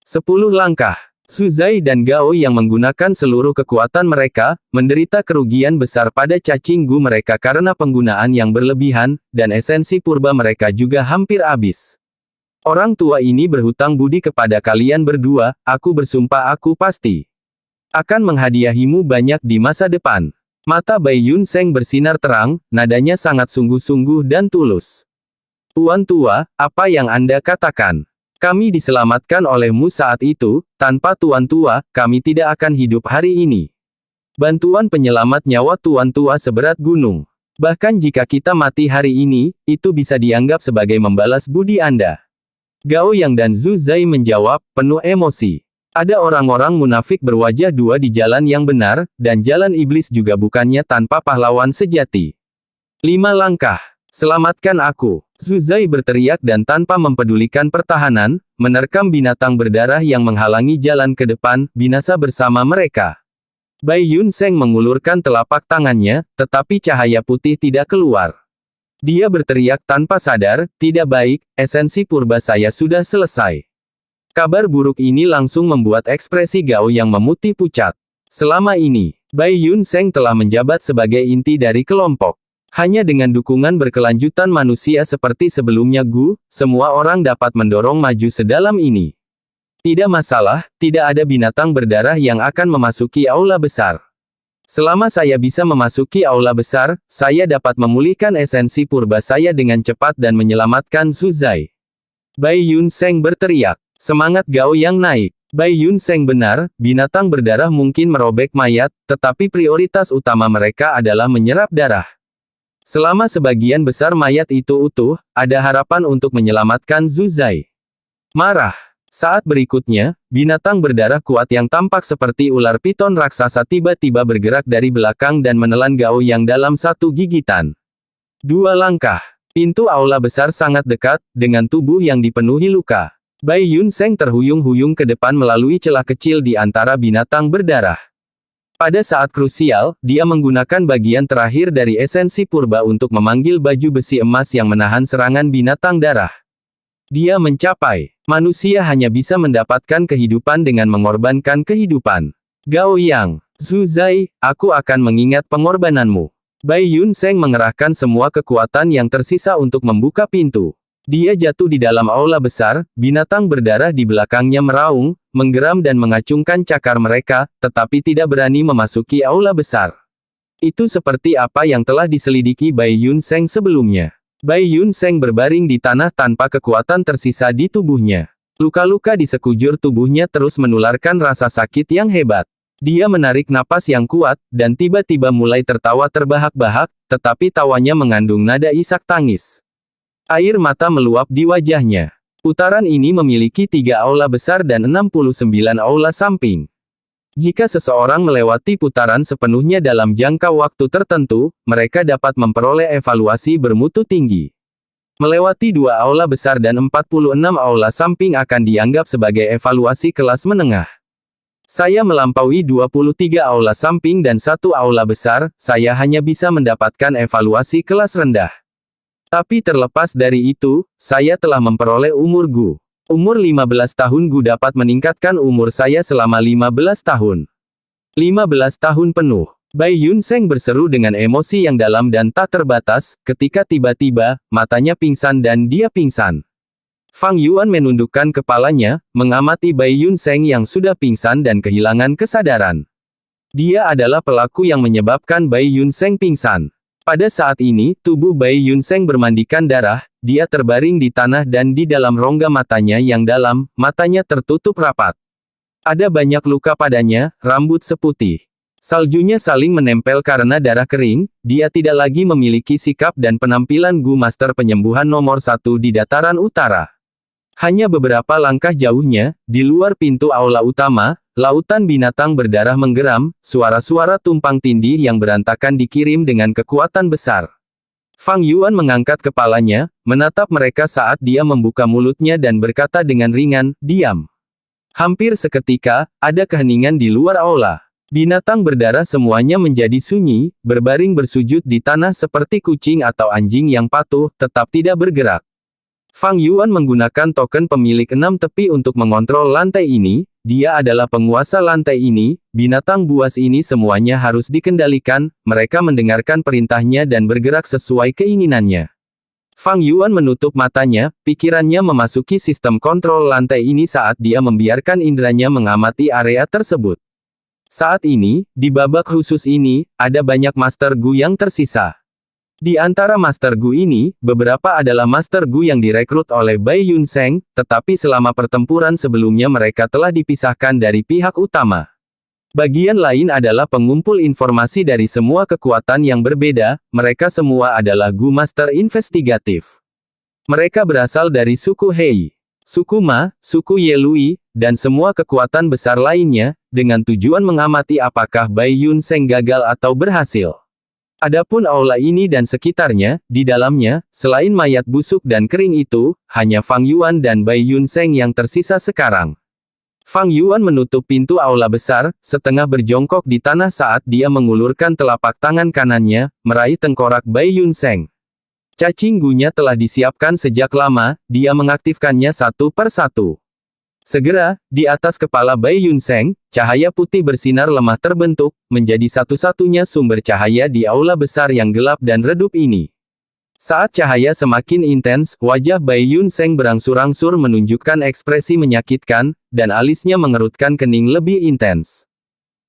10 langkah. Su Zai dan Gao yang menggunakan seluruh kekuatan mereka, menderita kerugian besar pada cacing Gu mereka karena penggunaan yang berlebihan, dan esensi purba mereka juga hampir habis. Orang tua ini berhutang budi kepada kalian berdua, aku bersumpah aku pasti akan menghadiahimu banyak di masa depan. Mata Bai Yun Seng bersinar terang, nadanya sangat sungguh-sungguh dan tulus. Tuan tua, apa yang Anda katakan? Kami diselamatkan olehmu saat itu, tanpa Tuan tua, kami tidak akan hidup hari ini. Bantuan penyelamat nyawa Tuan tua seberat gunung. Bahkan jika kita mati hari ini, itu bisa dianggap sebagai membalas budi Anda. Gao Yang dan Zhu Zai menjawab, penuh emosi. Ada orang-orang munafik berwajah dua di jalan yang benar, dan jalan iblis juga bukannya tanpa pahlawan sejati. 5 langkah. Selamatkan aku. Zhu Zai berteriak dan tanpa mempedulikan pertahanan, menerkam binatang berdarah yang menghalangi jalan ke depan, binasa bersama mereka. Bai Yun Seng mengulurkan telapak tangannya, tetapi cahaya putih tidak keluar. Dia berteriak tanpa sadar, tidak baik, esensi purba saya sudah selesai. Kabar buruk ini langsung membuat ekspresi Gao yang memutih pucat. Selama ini, Bai Yun Seng telah menjabat sebagai inti dari kelompok. Hanya dengan dukungan berkelanjutan manusia seperti sebelumnya Gu, semua orang dapat mendorong maju sedalam ini. Tidak masalah, tidak ada binatang berdarah yang akan memasuki aula besar. Selama saya bisa memasuki aula besar, saya dapat memulihkan esensi purba saya dengan cepat dan menyelamatkan Su Zai. Bai Yun Seng berteriak. Semangat Gao Yang naik. Bai Yun Seng benar, binatang berdarah mungkin merobek mayat, tetapi prioritas utama mereka adalah menyerap darah. Selama sebagian besar mayat itu utuh, ada harapan untuk menyelamatkan Su Zai. Marah. Saat berikutnya, binatang berdarah kuat yang tampak seperti ular piton raksasa tiba-tiba bergerak dari belakang dan menelan Gao Yang dalam satu gigitan. 2 langkah. Pintu aula besar sangat dekat, dengan tubuh yang dipenuhi luka. Bai Yun Seng terhuyung-huyung ke depan melalui celah kecil di antara binatang berdarah. Pada saat krusial, dia menggunakan bagian terakhir dari esensi purba untuk memanggil baju besi emas yang menahan serangan binatang darah. Dia mencapai. Manusia hanya bisa mendapatkan kehidupan dengan mengorbankan kehidupan. Gao Yang, Zhu Zai, aku akan mengingat pengorbananmu. Bai Yun Seng mengerahkan semua kekuatan yang tersisa untuk membuka pintu. Dia jatuh di dalam aula besar, binatang berdarah di belakangnya meraung, menggeram dan mengacungkan cakar mereka, tetapi tidak berani memasuki aula besar. Itu seperti apa yang telah diselidiki Bai Yun Seng sebelumnya. Bai Yun Seng berbaring di tanah tanpa kekuatan tersisa di tubuhnya. Luka-luka di sekujur tubuhnya terus menularkan rasa sakit yang hebat. Dia menarik napas yang kuat, dan tiba-tiba mulai tertawa terbahak-bahak, tetapi tawanya mengandung nada isak tangis. Air mata meluap di wajahnya. Putaran ini memiliki 3 aula besar dan 69 aula samping. Jika seseorang melewati putaran sepenuhnya dalam jangka waktu tertentu, mereka dapat memperoleh evaluasi bermutu tinggi. Melewati 2 aula besar dan 46 aula samping akan dianggap sebagai evaluasi kelas menengah. Saya melampaui 23 aula samping dan 1 aula besar, saya hanya bisa mendapatkan evaluasi kelas rendah. Tapi terlepas dari itu, saya telah memperoleh umur Gu. Umur 15 tahun Gu dapat meningkatkan umur saya selama 15 tahun. 15 tahun penuh. Bai Yun Seng berseru dengan emosi yang dalam dan tak terbatas, ketika tiba-tiba, matanya pingsan dan dia pingsan. Fang Yuan menundukkan kepalanya, mengamati Bai Yun Seng yang sudah pingsan dan kehilangan kesadaran. Dia adalah pelaku yang menyebabkan Bai Yun Seng pingsan. Pada saat ini, tubuh Bai Yun Seng bermandikan darah, dia terbaring di tanah dan di dalam rongga matanya yang dalam, matanya tertutup rapat. Ada banyak luka padanya, rambut seputih. Saljunya saling menempel karena darah kering, dia tidak lagi memiliki sikap dan penampilan Gu Master penyembuhan nomor 1 di dataran utara. Hanya beberapa langkah jauhnya, di luar pintu aula utama, lautan binatang berdarah menggeram, suara-suara tumpang tindih yang berantakan dikirim dengan kekuatan besar. Fang Yuan mengangkat kepalanya, menatap mereka saat dia membuka mulutnya dan berkata dengan ringan, "Diam." Hampir seketika, ada keheningan di luar aula. Binatang berdarah semuanya menjadi sunyi, berbaring bersujud di tanah seperti kucing atau anjing yang patuh, tetap tidak bergerak. Fang Yuan menggunakan token pemilik 6 tepi untuk mengontrol lantai ini, dia adalah penguasa lantai ini, binatang buas ini semuanya harus dikendalikan, mereka mendengarkan perintahnya dan bergerak sesuai keinginannya. Fang Yuan menutup matanya, pikirannya memasuki sistem kontrol lantai ini saat dia membiarkan indranya mengamati area tersebut. Saat ini, di babak khusus ini, ada banyak Master Gu yang tersisa. Di antara Master Gu ini, beberapa adalah Master Gu yang direkrut oleh Bai Yun Seng, tetapi selama pertempuran sebelumnya mereka telah dipisahkan dari pihak utama. Bagian lain adalah pengumpul informasi dari semua kekuatan yang berbeda, mereka semua adalah Gu Master investigatif. Mereka berasal dari suku Hei, suku Ma, suku Yelui, dan semua kekuatan besar lainnya, dengan tujuan mengamati apakah Bai Yun Seng gagal atau berhasil. Adapun aula ini dan sekitarnya, di dalamnya, selain mayat busuk dan kering itu, hanya Fang Yuan dan Bai Yun Seng yang tersisa sekarang. Fang Yuan menutup pintu aula besar, setengah berjongkok di tanah saat dia mengulurkan telapak tangan kanannya, meraih tengkorak Bai Yun Seng. Cacing Gunya telah disiapkan sejak lama, dia mengaktifkannya satu per satu. Segera, di atas kepala Bai Yun Seng, cahaya putih bersinar lemah terbentuk, menjadi satu-satunya sumber cahaya di aula besar yang gelap dan redup ini. Saat cahaya semakin intens, wajah Bai Yun Seng berangsur-angsur menunjukkan ekspresi menyakitkan, dan alisnya mengerutkan kening lebih intens.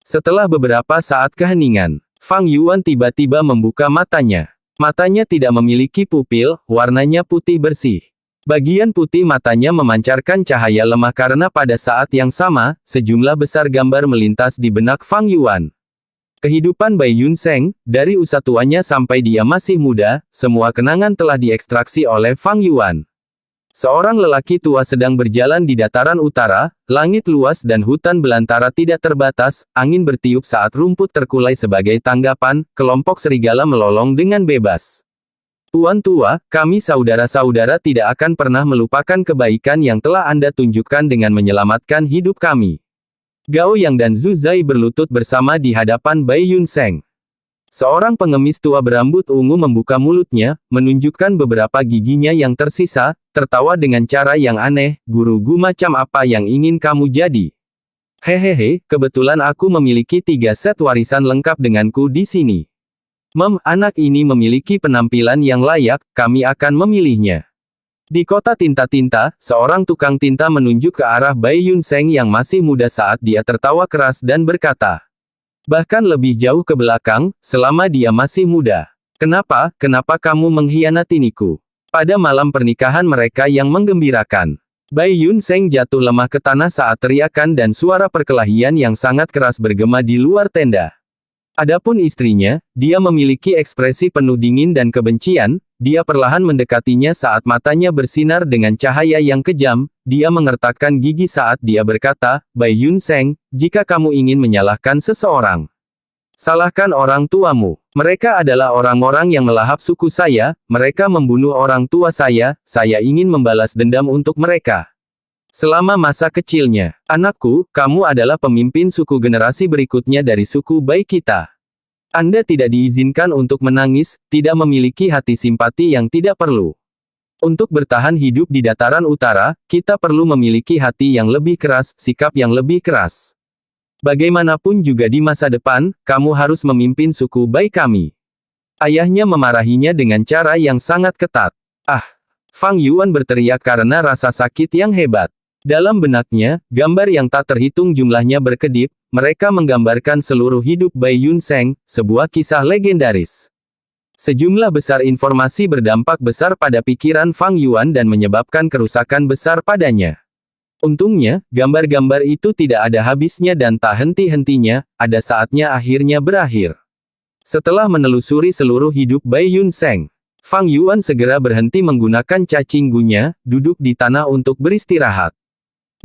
Setelah beberapa saat keheningan, Fang Yuan tiba-tiba membuka matanya. Matanya tidak memiliki pupil, warnanya putih bersih. Bagian putih matanya memancarkan cahaya lemah karena pada saat yang sama, sejumlah besar gambar melintas di benak Fang Yuan. Kehidupan Bai Yun Seng, dari usia tuanya sampai dia masih muda, semua kenangan telah diekstraksi oleh Fang Yuan. Seorang lelaki tua sedang berjalan di dataran utara, langit luas dan hutan belantara tidak terbatas, angin bertiup saat rumput terkulai sebagai tanggapan, kelompok serigala melolong dengan bebas. Tuan tua, kami saudara-saudara tidak akan pernah melupakan kebaikan yang telah Anda tunjukkan dengan menyelamatkan hidup kami. Gao Yang dan Zhu Zai berlutut bersama di hadapan Bai Yunseng. Seorang pengemis tua berambut ungu membuka mulutnya, menunjukkan beberapa giginya yang tersisa, tertawa dengan cara yang aneh. Guru Gu, macam apa yang ingin kamu jadi? Hehehe, kebetulan aku memiliki 3 set warisan lengkap denganku di sini. Anak ini memiliki penampilan yang layak, kami akan memilihnya. Di kota tinta-tinta, seorang tukang tinta menunjuk ke arah Bai Yunseng yang masih muda saat dia tertawa keras dan berkata, bahkan lebih jauh ke belakang, selama dia masih muda. Kenapa kamu mengkhianatiniku? Pada malam pernikahan mereka yang menggembirakan, Bai Yunseng jatuh lemah ke tanah saat teriakan dan suara perkelahian yang sangat keras bergema di luar tenda. Adapun istrinya, dia memiliki ekspresi penuh dingin dan kebencian. Dia perlahan mendekatinya saat matanya bersinar dengan cahaya yang kejam. Dia mengertakkan gigi saat dia berkata, Bai Yunseng, jika kamu ingin menyalahkan seseorang, salahkan orang tuamu. Mereka adalah orang-orang yang melahap suku saya, mereka membunuh orang tua saya ingin membalas dendam untuk mereka. Selama masa kecilnya, anakku, kamu adalah pemimpin suku generasi berikutnya dari suku Bai kita. Anda tidak diizinkan untuk menangis, tidak memiliki hati simpati yang tidak perlu. Untuk bertahan hidup di dataran utara, kita perlu memiliki hati yang lebih keras, sikap yang lebih keras. Bagaimanapun juga di masa depan, kamu harus memimpin suku Bai kami. Ayahnya memarahinya dengan cara yang sangat ketat. Fang Yuan berteriak karena rasa sakit yang hebat. Dalam benaknya, gambar yang tak terhitung jumlahnya berkedip. Mereka menggambarkan seluruh hidup Bai Yunseng, sebuah kisah legendaris. Sejumlah besar informasi berdampak besar pada pikiran Fang Yuan dan menyebabkan kerusakan besar padanya. Untungnya, gambar-gambar itu tidak ada habisnya dan tak henti-hentinya, ada saatnya akhirnya berakhir. Setelah menelusuri seluruh hidup Bai Yunseng, Fang Yuan segera berhenti menggunakan cacing gunya, duduk di tanah untuk beristirahat.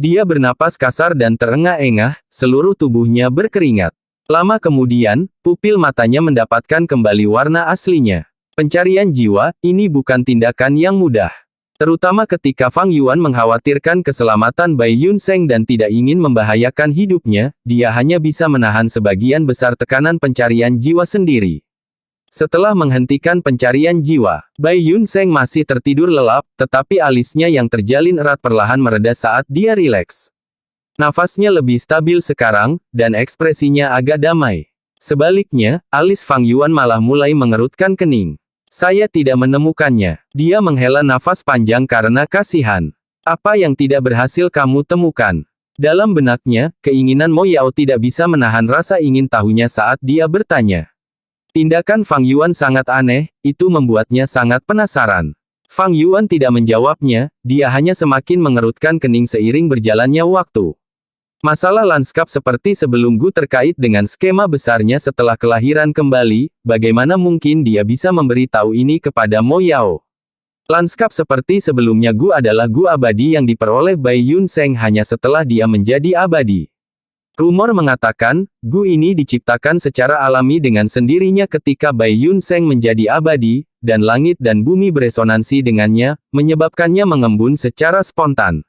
Dia bernapas kasar dan terengah-engah, seluruh tubuhnya berkeringat. Lama kemudian, pupil matanya mendapatkan kembali warna aslinya. Pencarian jiwa, ini bukan tindakan yang mudah. Terutama ketika Fang Yuan mengkhawatirkan keselamatan Bai Yunseng dan tidak ingin membahayakan hidupnya, dia hanya bisa menahan sebagian besar tekanan pencarian jiwa sendiri. Setelah menghentikan pencarian jiwa, Bai Yunseng masih tertidur lelap, tetapi alisnya yang terjalin erat perlahan mereda saat dia rileks. Nafasnya lebih stabil sekarang, dan ekspresinya agak damai. Sebaliknya, alis Fang Yuan malah mulai mengerutkan kening. Saya tidak menemukannya. Dia menghela nafas panjang karena kasihan. Apa yang tidak berhasil kamu temukan? Dalam benaknya, keinginan Mo Yao tidak bisa menahan rasa ingin tahunya saat dia bertanya. Tindakan Fang Yuan sangat aneh, itu membuatnya sangat penasaran. Fang Yuan tidak menjawabnya, dia hanya semakin mengerutkan kening seiring berjalannya waktu. Masalah lanskap seperti sebelum Gu terkait dengan skema besarnya setelah kelahiran kembali, bagaimana mungkin dia bisa memberitahu ini kepada Mo Yao? Lanskap seperti sebelumnya Gu adalah Gu abadi yang diperoleh Bai Yunseng hanya setelah dia menjadi abadi. Rumor mengatakan, Gu ini diciptakan secara alami dengan sendirinya ketika Bai Yunseng menjadi abadi, dan langit dan bumi beresonansi dengannya, menyebabkannya mengembun secara spontan.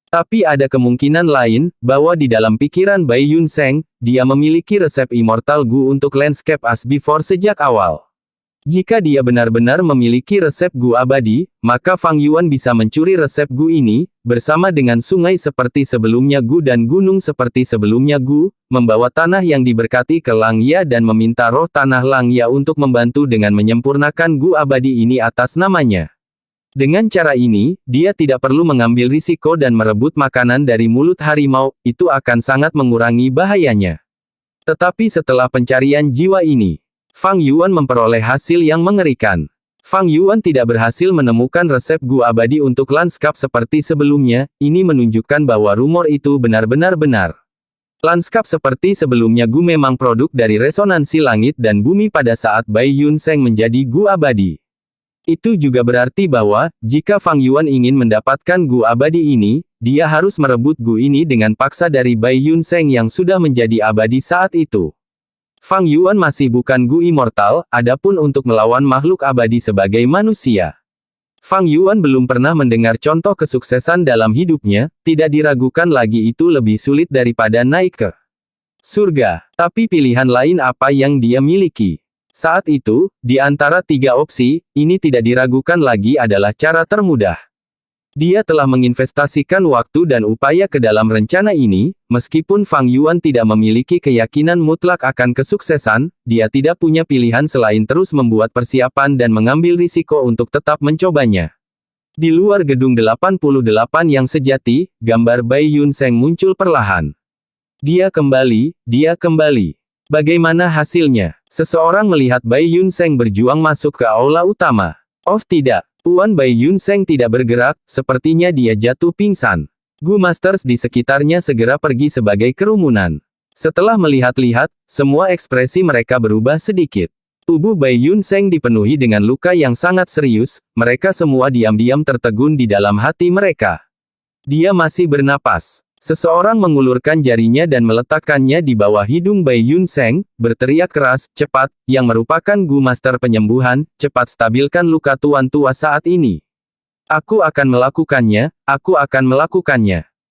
Tapi ada kemungkinan lain, bahwa di dalam pikiran Bai Yunseng, dia memiliki resep immortal Gu untuk landscape as before sejak awal. Jika dia benar-benar memiliki resep Gu abadi, maka Fang Yuan bisa mencuri resep Gu ini, bersama dengan sungai seperti sebelumnya Gu dan gunung seperti sebelumnya Gu, membawa tanah yang diberkati ke Langya dan meminta roh tanah Langya untuk membantu dengan menyempurnakan Gu abadi ini atas namanya. Dengan cara ini, dia tidak perlu mengambil risiko dan merebut makanan dari mulut harimau, itu akan sangat mengurangi bahayanya. Tetapi setelah pencarian jiwa ini, Fang Yuan memperoleh hasil yang mengerikan. Fang Yuan tidak berhasil menemukan resep Gu abadi untuk lanskap seperti sebelumnya, ini menunjukkan bahwa rumor itu benar-benar benar. Lanskap seperti sebelumnya Gu memang produk dari resonansi langit dan bumi pada saat Bai Yunseng menjadi Gu abadi. Itu juga berarti bahwa, jika Fang Yuan ingin mendapatkan Gu abadi ini, dia harus merebut Gu ini dengan paksa dari Bai Yunseng yang sudah menjadi abadi saat itu. Fang Yuan masih bukan Gu immortal, adapun untuk melawan makhluk abadi sebagai manusia. Fang Yuan belum pernah mendengar contoh kesuksesan dalam hidupnya, tidak diragukan lagi itu lebih sulit daripada naik ke surga. Tapi pilihan lain apa yang dia miliki? Saat itu, di antara 3 opsi, ini tidak diragukan lagi adalah cara termudah. Dia telah menginvestasikan waktu dan upaya ke dalam rencana ini, meskipun Fang Yuan tidak memiliki keyakinan mutlak akan kesuksesan, dia tidak punya pilihan selain terus membuat persiapan dan mengambil risiko untuk tetap mencobanya. Di luar gedung 88 yang sejati, gambar Bai Yunseng muncul perlahan. Dia kembali. Bagaimana hasilnya? Seseorang melihat Bai Yunseng berjuang masuk ke aula utama. Oh tidak. Tuan Bai Yunseng tidak bergerak, sepertinya dia jatuh pingsan. Gu Masters di sekitarnya segera pergi sebagai kerumunan. Setelah melihat-lihat, semua ekspresi mereka berubah sedikit. Tubuh Bai Yunseng dipenuhi dengan luka yang sangat serius, mereka semua diam-diam tertegun di dalam hati mereka. Dia masih bernapas. Seseorang mengulurkan jarinya dan meletakkannya di bawah hidung Bai Yunseng, berteriak keras, cepat, yang merupakan Gu Master penyembuhan, cepat stabilkan luka tuan tua saat ini. Aku akan melakukannya.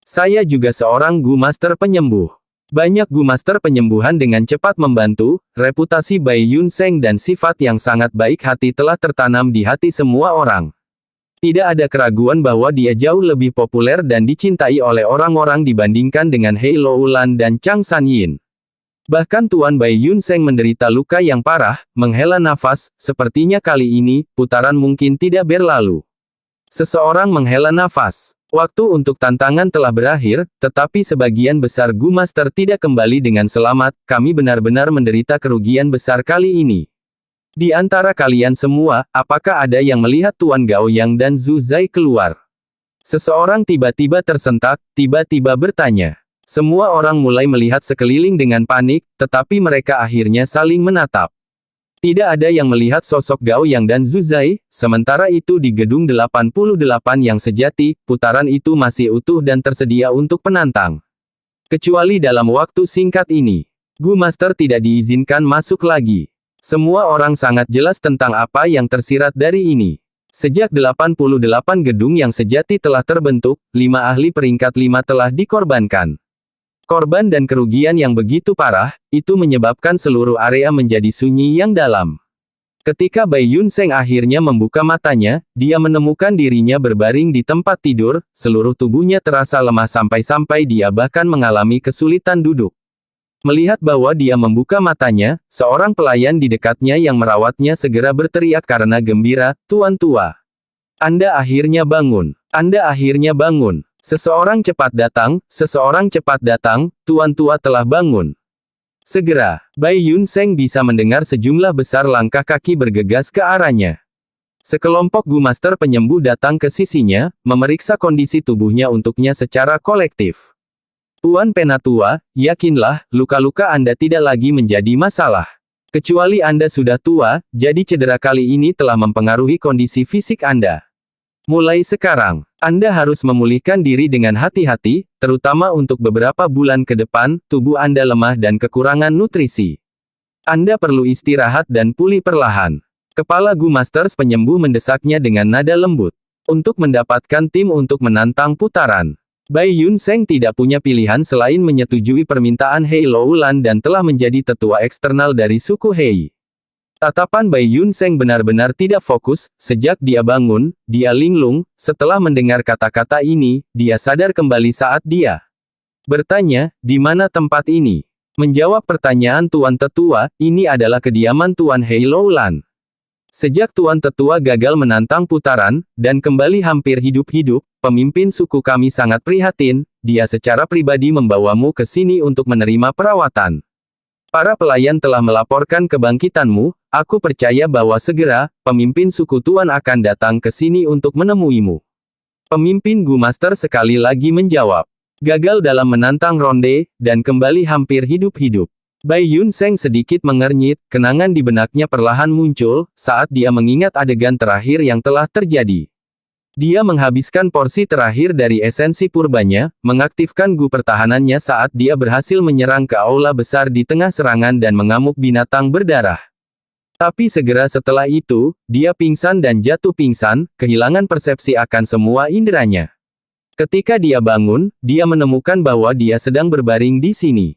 Saya juga seorang Gu Master penyembuh. Banyak Gu Master penyembuhan dengan cepat membantu, reputasi Bai Yunseng dan sifat yang sangat baik hati telah tertanam di hati semua orang. Tidak ada keraguan bahwa dia jauh lebih populer dan dicintai oleh orang-orang dibandingkan dengan Hei Loulan dan Chang Sanyin. Bahkan Tuan Bai Yunseng menderita luka yang parah, menghela nafas, sepertinya kali ini, putaran mungkin tidak berlalu. Seseorang menghela nafas. Waktu untuk tantangan telah berakhir, tetapi sebagian besar Gu Master tidak kembali dengan selamat, kami benar-benar menderita kerugian besar kali ini. Di antara kalian semua, apakah ada yang melihat Tuan Gao Yang dan Zhu Zai keluar? Seseorang tiba-tiba tersentak, tiba-tiba bertanya. Semua orang mulai melihat sekeliling dengan panik, tetapi mereka akhirnya saling menatap. Tidak ada yang melihat sosok Gao Yang dan Zhu Zai, sementara itu di gedung 88 yang sejati, putaran itu masih utuh dan tersedia untuk penantang. Kecuali dalam waktu singkat ini, Gu Master tidak diizinkan masuk lagi. Semua orang sangat jelas tentang apa yang tersirat dari ini. Sejak 88 gedung yang sejati telah terbentuk, 5 ahli peringkat 5 telah dikorbankan. Korban dan kerugian yang begitu parah, itu menyebabkan seluruh area menjadi sunyi yang dalam. Ketika Bai Yunseng akhirnya membuka matanya, dia menemukan dirinya berbaring di tempat tidur, seluruh tubuhnya terasa lemah sampai-sampai dia bahkan mengalami kesulitan duduk. Melihat bahwa dia membuka matanya, seorang pelayan di dekatnya yang merawatnya segera berteriak karena gembira, "Tuan tua. Anda akhirnya bangun. Seseorang cepat datang, Tuan tua telah bangun." Segera, Bai Yunseng bisa mendengar sejumlah besar langkah kaki bergegas ke arahnya. Sekelompok Gu Master penyembuh datang ke sisinya, memeriksa kondisi tubuhnya untuknya secara kolektif. Tuan Penatua, yakinlah, luka-luka Anda tidak lagi menjadi masalah. Kecuali Anda sudah tua, jadi cedera kali ini telah mempengaruhi kondisi fisik Anda. Mulai sekarang, Anda harus memulihkan diri dengan hati-hati, terutama untuk beberapa bulan ke depan, tubuh Anda lemah dan kekurangan nutrisi. Anda perlu istirahat dan pulih perlahan. Kepala Gu Masters penyembuh mendesaknya dengan nada lembut. Untuk mendapatkan tim untuk menantang putaran. Bai Yunseng tidak punya pilihan selain menyetujui permintaan Hei Loulan dan telah menjadi tetua eksternal dari suku Hei. Tatapan Bai Yunseng benar-benar tidak fokus, sejak dia bangun, dia linglung, setelah mendengar kata-kata ini, dia sadar kembali saat dia bertanya, di mana tempat ini? Menjawab pertanyaan Tuan Tetua, ini adalah kediaman Tuan Hei Loulan. Sejak Tuan Tetua gagal menantang putaran, dan kembali hampir hidup-hidup, pemimpin suku kami sangat prihatin, dia secara pribadi membawamu ke sini untuk menerima perawatan. Para pelayan telah melaporkan kebangkitanmu, aku percaya bahwa segera, pemimpin suku Tuan akan datang ke sini untuk menemuimu. Pemimpin Gu Master sekali lagi menjawab. Gagal dalam menantang ronde, dan kembali hampir hidup-hidup. Bai Yunseng sedikit mengernyit, kenangan di benaknya perlahan muncul, saat dia mengingat adegan terakhir yang telah terjadi. Dia menghabiskan porsi terakhir dari esensi purbanya, mengaktifkan Gu pertahanannya saat dia berhasil menyerang ke aula besar di tengah serangan dan mengamuk binatang berdarah. Tapi segera setelah itu, dia pingsan dan jatuh pingsan, kehilangan persepsi akan semua inderanya. Ketika dia bangun, dia menemukan bahwa dia sedang berbaring di sini.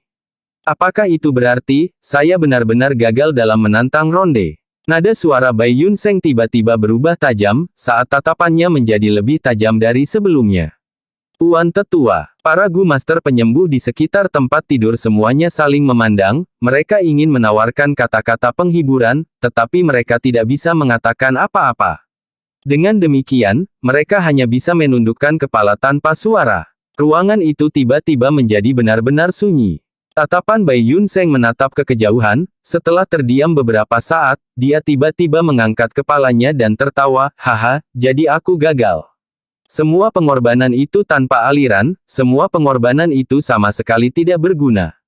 Apakah itu berarti, saya benar-benar gagal dalam menantang ronde? Nada suara Bai Yun Seng tiba-tiba berubah tajam, saat tatapannya menjadi lebih tajam dari sebelumnya. Tuan Tetua, para Gu Master penyembuh di sekitar tempat tidur semuanya saling memandang, mereka ingin menawarkan kata-kata penghiburan, tetapi mereka tidak bisa mengatakan apa-apa. Dengan demikian, mereka hanya bisa menundukkan kepala tanpa suara. Ruangan itu tiba-tiba menjadi benar-benar sunyi. Tatapan Bai Yun Seng menatap ke kejauhan, setelah terdiam beberapa saat, dia tiba-tiba mengangkat kepalanya dan tertawa, haha, jadi aku gagal. Semua pengorbanan itu tanpa aliran, semua pengorbanan itu sama sekali tidak berguna.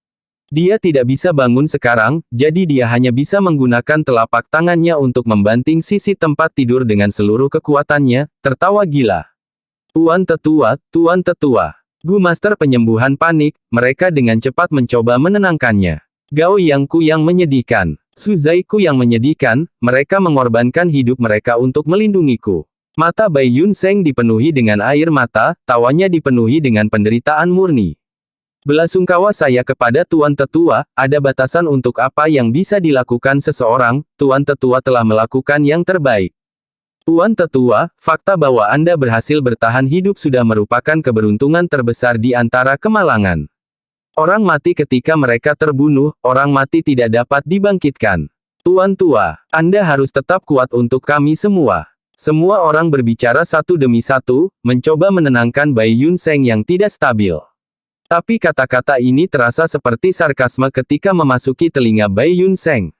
Dia tidak bisa bangun sekarang, jadi dia hanya bisa menggunakan telapak tangannya untuk membanting sisi tempat tidur dengan seluruh kekuatannya, tertawa gila. Tuan Tetua. Gu Master penyembuhan panik, mereka dengan cepat mencoba menenangkannya. Gao Yangku yang menyedihkan, Suzaiku yang menyedihkan, mereka mengorbankan hidup mereka untuk melindungiku. Mata Bai Yun Seng dipenuhi dengan air mata, tawanya dipenuhi dengan penderitaan murni. Belasungkawa saya kepada Tuan Tetua, ada batasan untuk apa yang bisa dilakukan seseorang, Tuan Tetua telah melakukan yang terbaik. Tuan Tetua, fakta bahwa Anda berhasil bertahan hidup sudah merupakan keberuntungan terbesar di antara kemalangan. Orang mati ketika mereka terbunuh, orang mati tidak dapat dibangkitkan. Tuan Tua, Anda harus tetap kuat untuk kami semua. Semua orang berbicara satu demi satu, mencoba menenangkan Bai Yun Seng yang tidak stabil. Tapi kata-kata ini terasa seperti sarkasme ketika memasuki telinga Bai Yun Seng.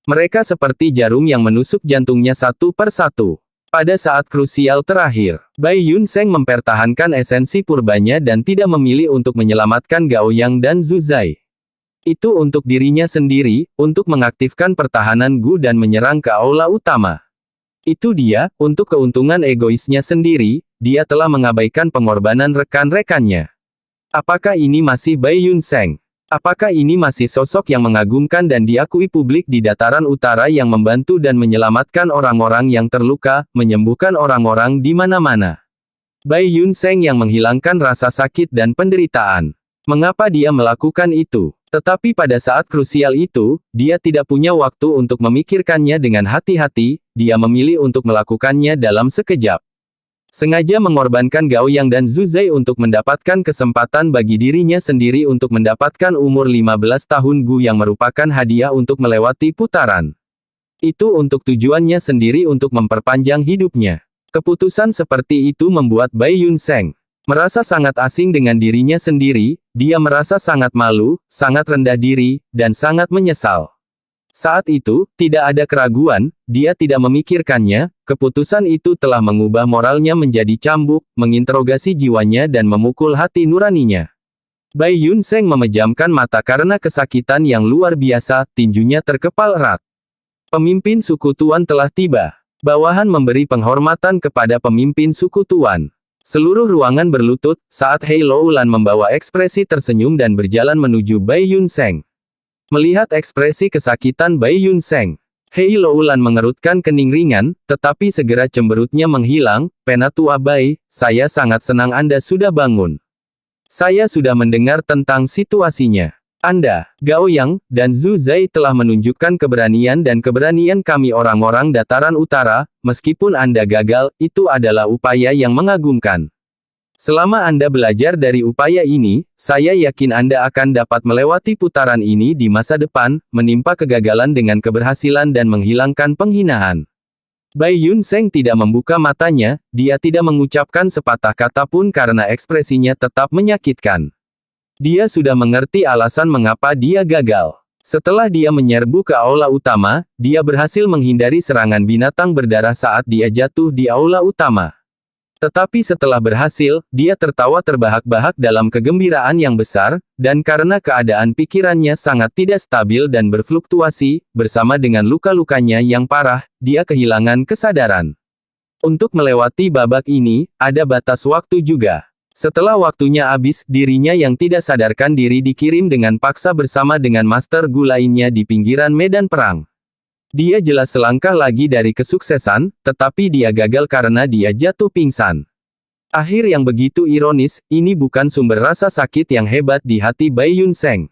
Mereka seperti jarum yang menusuk jantungnya satu per satu. Pada saat krusial terakhir, Bai Yun Seng mempertahankan esensi purbanya dan tidak memilih untuk menyelamatkan Gao Yang dan Zhu Zai. Itu untuk dirinya sendiri, untuk mengaktifkan pertahanan Gu dan menyerang ke aula utama. Itu dia, untuk keuntungan egoisnya sendiri, dia telah mengabaikan pengorbanan rekan-rekannya. Apakah ini masih Bai Yun Seng? Apakah ini masih sosok yang mengagumkan dan diakui publik di dataran utara yang membantu dan menyelamatkan orang-orang yang terluka, menyembuhkan orang-orang di mana-mana? Bai Yun Seng yang menghilangkan rasa sakit dan penderitaan. Mengapa dia melakukan itu? Tetapi pada saat krusial itu, dia tidak punya waktu untuk memikirkannya dengan hati-hati, dia memilih untuk melakukannya dalam sekejap. Sengaja mengorbankan Gao Yang dan Zhu Zai untuk mendapatkan kesempatan bagi dirinya sendiri untuk mendapatkan umur 15 tahun Gu yang merupakan hadiah untuk melewati putaran. Itu untuk tujuannya sendiri untuk memperpanjang hidupnya. Keputusan seperti itu membuat Bai Yun Seng merasa sangat asing dengan dirinya sendiri, dia merasa sangat malu, sangat rendah diri, dan sangat menyesal. Saat itu, tidak ada keraguan, dia tidak memikirkannya, keputusan itu telah mengubah moralnya menjadi cambuk, menginterogasi jiwanya dan memukul hati nuraninya. Bai Yun Seng memejamkan mata karena kesakitan yang luar biasa, tinjunya terkepal erat. Pemimpin suku Tuan telah tiba. Bawahan memberi penghormatan kepada pemimpin suku Tuan. Seluruh ruangan berlutut, saat Hei Loulan membawa ekspresi tersenyum dan berjalan menuju Bai Yun Seng. Melihat ekspresi kesakitan Bai Yun Seng, Hei Loulan mengerutkan kening ringan, tetapi segera cemberutnya menghilang. Penatua Bai, saya sangat senang Anda sudah bangun. Saya sudah mendengar tentang situasinya. Anda, Gao Yang, dan Zhu Zai telah menunjukkan keberanian dan keberanian kami orang-orang dataran utara, meskipun Anda gagal, itu adalah upaya yang mengagumkan. Selama Anda belajar dari upaya ini, saya yakin Anda akan dapat melewati putaran ini di masa depan, menimpa kegagalan dengan keberhasilan dan menghilangkan penghinaan. Bai Yun Seng tidak membuka matanya, dia tidak mengucapkan sepatah kata pun karena ekspresinya tetap menyakitkan. Dia sudah mengerti alasan mengapa dia gagal. Setelah dia menyerbu ke aula utama, dia berhasil menghindari serangan binatang berdarah saat dia jatuh di aula utama. Tetapi setelah berhasil, dia tertawa terbahak-bahak dalam kegembiraan yang besar, dan karena keadaan pikirannya sangat tidak stabil dan berfluktuasi, bersama dengan luka-lukanya yang parah, dia kehilangan kesadaran. Untuk melewati babak ini, ada batas waktu juga. Setelah waktunya habis, dirinya yang tidak sadarkan diri dikirim dengan paksa bersama dengan Master Gu lainnya di pinggiran medan perang. Dia jelas selangkah lagi dari kesuksesan, tetapi dia gagal karena dia jatuh pingsan. Akhir yang begitu ironis, ini bukan sumber rasa sakit yang hebat di hati Bai Yun Seng.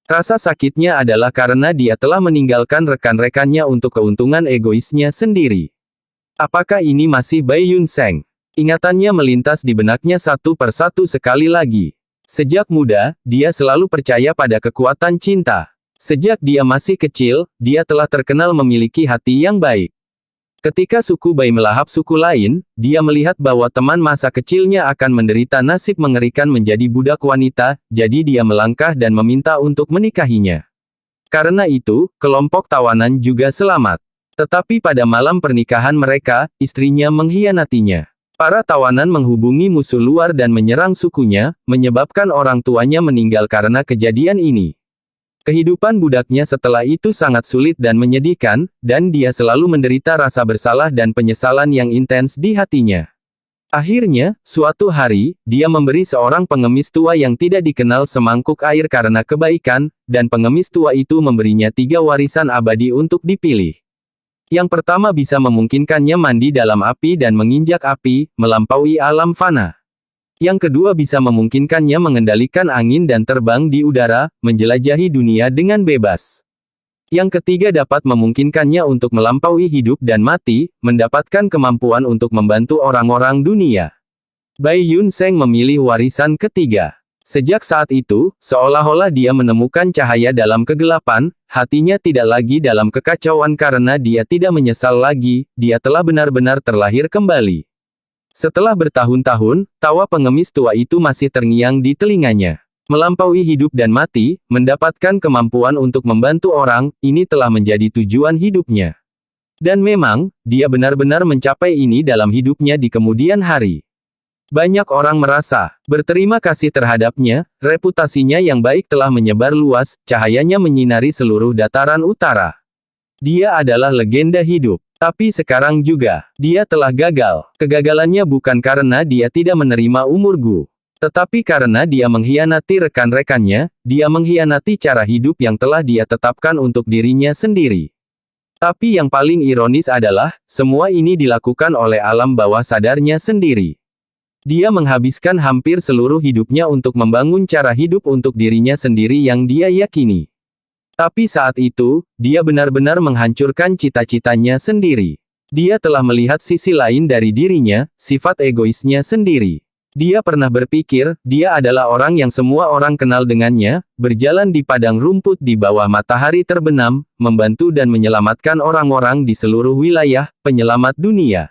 Rasa sakitnya adalah karena dia telah meninggalkan rekan-rekannya untuk keuntungan egoisnya sendiri. Apakah ini masih Bai Yun Seng? Ingatannya melintas di benaknya satu persatu sekali lagi. Sejak muda, dia selalu percaya pada kekuatan cinta. Sejak dia masih kecil, dia telah terkenal memiliki hati yang baik. Ketika suku Bai melahap suku lain, dia melihat bahwa teman masa kecilnya akan menderita nasib mengerikan menjadi budak wanita, jadi dia melangkah dan meminta untuk menikahinya. Karena itu, kelompok tawanan juga selamat. Tetapi pada malam pernikahan mereka, istrinya mengkhianatinya. Para tawanan menghubungi musuh luar dan menyerang sukunya, menyebabkan orang tuanya meninggal karena kejadian ini. Kehidupan budaknya setelah itu sangat sulit dan menyedihkan, dan dia selalu menderita rasa bersalah dan penyesalan yang intens di hatinya. Akhirnya, suatu hari, dia memberi seorang pengemis tua yang tidak dikenal semangkuk air karena kebaikan, dan pengemis tua itu memberinya 3 warisan abadi untuk dipilih. Yang pertama bisa memungkinkannya mandi dalam api dan menginjak api, melampaui alam fana. Yang kedua bisa memungkinkannya mengendalikan angin dan terbang di udara, menjelajahi dunia dengan bebas. Yang ketiga dapat memungkinkannya untuk melampaui hidup dan mati, mendapatkan kemampuan untuk membantu orang-orang dunia. Bai Yun Seng memilih warisan ketiga. Sejak saat itu, seolah-olah dia menemukan cahaya dalam kegelapan, hatinya tidak lagi dalam kekacauan karena dia tidak menyesal lagi, dia telah benar-benar terlahir kembali. Setelah bertahun-tahun, tawa pengemis tua itu masih terngiang di telinganya. Melampaui hidup dan mati, mendapatkan kemampuan untuk membantu orang, ini telah menjadi tujuan hidupnya. Dan memang, dia benar-benar mencapai ini dalam hidupnya di kemudian hari. Banyak orang merasa berterima kasih terhadapnya, reputasinya yang baik telah menyebar luas, cahayanya menyinari seluruh dataran utara. Dia adalah legenda hidup. Tapi sekarang juga, dia telah gagal. Kegagalannya bukan karena dia tidak menerima umur Gu. Tetapi karena dia mengkhianati rekan-rekannya, dia mengkhianati cara hidup yang telah dia tetapkan untuk dirinya sendiri. Tapi yang paling ironis adalah, semua ini dilakukan oleh alam bawah sadarnya sendiri. Dia menghabiskan hampir seluruh hidupnya untuk membangun cara hidup untuk dirinya sendiri yang dia yakini. Tapi saat itu, dia benar-benar menghancurkan cita-citanya sendiri. Dia telah melihat sisi lain dari dirinya, sifat egoisnya sendiri. Dia pernah berpikir, dia adalah orang yang semua orang kenal dengannya, berjalan di padang rumput di bawah matahari terbenam, membantu dan menyelamatkan orang-orang di seluruh wilayah, penyelamat dunia.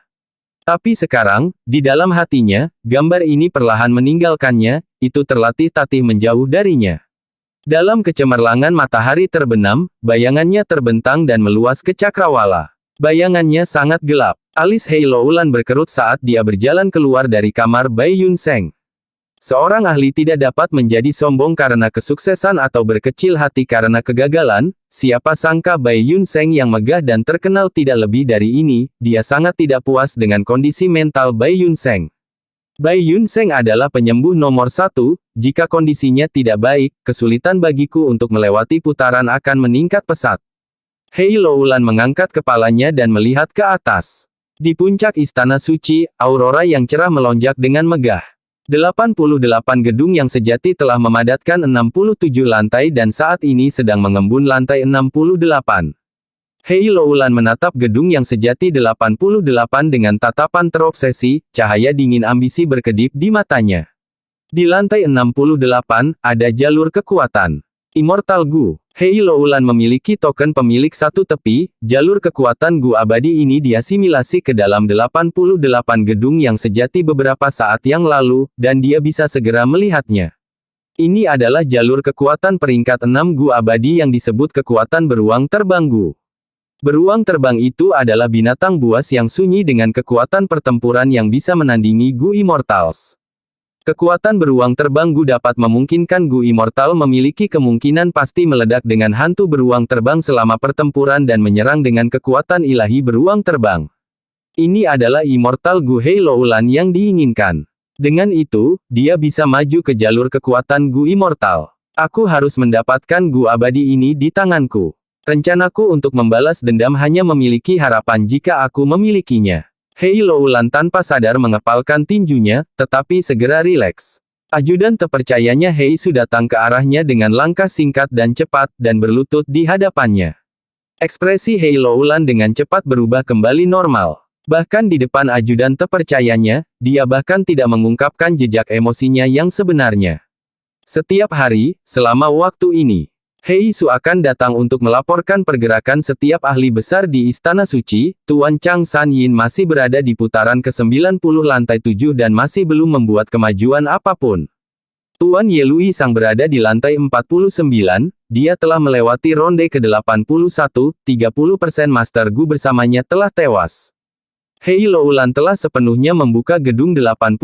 Tapi sekarang, di dalam hatinya, gambar ini perlahan meninggalkannya, itu terlatih-tatih menjauh darinya. Dalam kecemerlangan matahari terbenam, bayangannya terbentang dan meluas ke cakrawala. Bayangannya sangat gelap. Alis Hei Loulan berkerut saat dia berjalan keluar dari kamar Bai Yun Seng. Seorang ahli tidak dapat menjadi sombong karena kesuksesan atau berkecil hati karena kegagalan, siapa sangka Bai Yun Seng yang megah dan terkenal tidak lebih dari ini, dia sangat tidak puas dengan kondisi mental Bai Yun Seng. Bai Yun Seng adalah penyembuh nomor 1, jika kondisinya tidak baik, kesulitan bagiku untuk melewati putaran akan meningkat pesat. Hei Loulan mengangkat kepalanya dan melihat ke atas. Di puncak istana suci, aurora yang cerah melonjak dengan megah. 88 gedung yang sejati telah memadatkan 67 lantai dan saat ini sedang mengembun lantai 68. Hei Loulan menatap gedung yang sejati 88 dengan tatapan terobsesi, cahaya dingin ambisi berkedip di matanya. Di lantai 68, ada jalur kekuatan. Immortal Gu. Hei Loulan memiliki token pemilik satu tepi, jalur kekuatan Gu abadi ini diasimilasi ke dalam 88 gedung yang sejati beberapa saat yang lalu, dan dia bisa segera melihatnya. Ini adalah jalur kekuatan peringkat 6 Gu abadi yang disebut kekuatan beruang terbang Gu. Beruang terbang itu adalah binatang buas yang sunyi dengan kekuatan pertempuran yang bisa menandingi Gu Immortals. Kekuatan beruang terbang Gu dapat memungkinkan Gu Immortal memiliki kemungkinan pasti meledak dengan hantu beruang terbang selama pertempuran dan menyerang dengan kekuatan ilahi beruang terbang. Ini adalah Immortal Gu Hei Loulan yang diinginkan. Dengan itu, dia bisa maju ke jalur kekuatan Gu Immortal. Aku harus mendapatkan Gu abadi ini di tanganku. Rencanaku untuk membalas dendam hanya memiliki harapan jika aku memilikinya. Hei Loulan tanpa sadar mengepalkan tinjunya, tetapi segera rileks. Ajudan terpercayanya Hei Su datang ke arahnya dengan langkah singkat dan cepat, dan berlutut di hadapannya. Ekspresi Hei Loulan dengan cepat berubah kembali normal. Bahkan di depan ajudan terpercayanya, dia bahkan tidak mengungkapkan jejak emosinya yang sebenarnya. Setiap hari, selama waktu ini, Hei Su akan datang untuk melaporkan pergerakan setiap ahli besar di Istana Suci. Tuan Chang San Yin masih berada di putaran ke-90 lantai 7 dan masih belum membuat kemajuan apapun. Tuan Ye Lui Sang berada di lantai 49, dia telah melewati ronde ke-81, 30% Master Gu bersamanya telah tewas. Hei Loulan telah sepenuhnya membuka gedung 88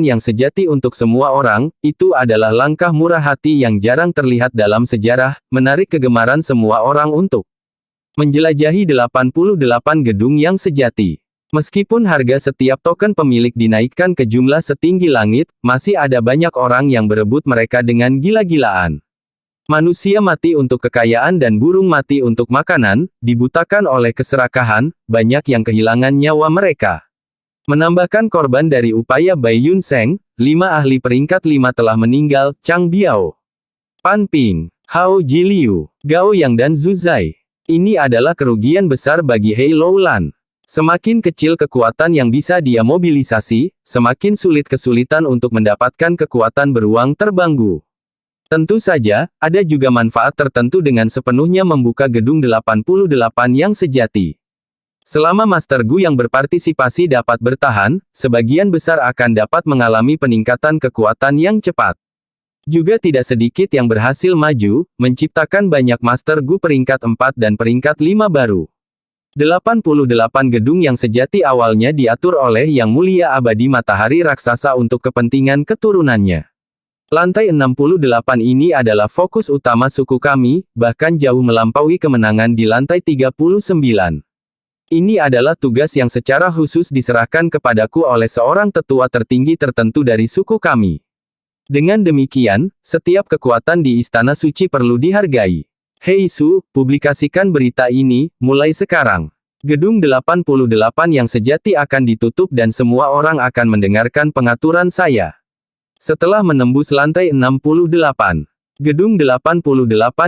yang sejati untuk semua orang. Itu adalah langkah murah hati yang jarang terlihat dalam sejarah, menarik kegemaran semua orang untuk menjelajahi 88 gedung yang sejati. Meskipun harga setiap token pemilik dinaikkan ke jumlah setinggi langit, masih ada banyak orang yang berebut mereka dengan gila-gilaan. Manusia mati untuk kekayaan dan burung mati untuk makanan, dibutakan oleh keserakahan, banyak yang kehilangan nyawa mereka. Menambahkan korban dari upaya Bai Yun Seng, 5 ahli peringkat 5 telah meninggal, Chang Biao, Pan Ping, Hao Jiliu, Gao Yang dan Zhu Zai. Ini adalah kerugian besar bagi Hei Loulan. Semakin kecil kekuatan yang bisa dia mobilisasi, semakin sulit kesulitan untuk mendapatkan kekuatan beruang terbanggu. Tentu saja, ada juga manfaat tertentu dengan sepenuhnya membuka gedung 88 yang sejati. Selama Master Gu yang berpartisipasi dapat bertahan, sebagian besar akan dapat mengalami peningkatan kekuatan yang cepat. Juga tidak sedikit yang berhasil maju, menciptakan banyak Master Gu peringkat 4 dan peringkat 5 baru. 88 gedung yang sejati awalnya diatur oleh Yang Mulia Abadi Matahari Raksasa untuk kepentingan keturunannya. Lantai 68 ini adalah fokus utama suku kami, bahkan jauh melampaui kemenangan di lantai 39. Ini adalah tugas yang secara khusus diserahkan kepadaku oleh seorang tetua tertinggi tertentu dari suku kami. Dengan demikian, setiap kekuatan di Istana Suci perlu dihargai. Hei Su, publikasikan berita ini, mulai sekarang. Gedung 88 yang sejati akan ditutup dan semua orang akan mendengarkan pengaturan saya. Setelah menembus lantai 68, gedung 88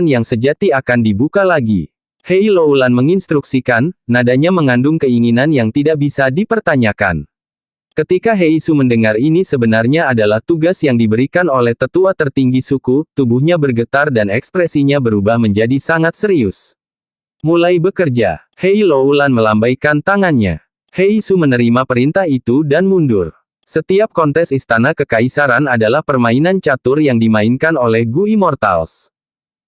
yang sejati akan dibuka lagi. Hei Loulan menginstruksikan, nadanya mengandung keinginan yang tidak bisa dipertanyakan. Ketika Hei Su mendengar ini sebenarnya adalah tugas yang diberikan oleh tetua tertinggi suku, tubuhnya bergetar dan ekspresinya berubah menjadi sangat serius. Mulai bekerja, Hei Loulan melambaikan tangannya. Hei Su menerima perintah itu dan mundur. Setiap kontes Istana Kekaisaran adalah permainan catur yang dimainkan oleh Gu Immortals.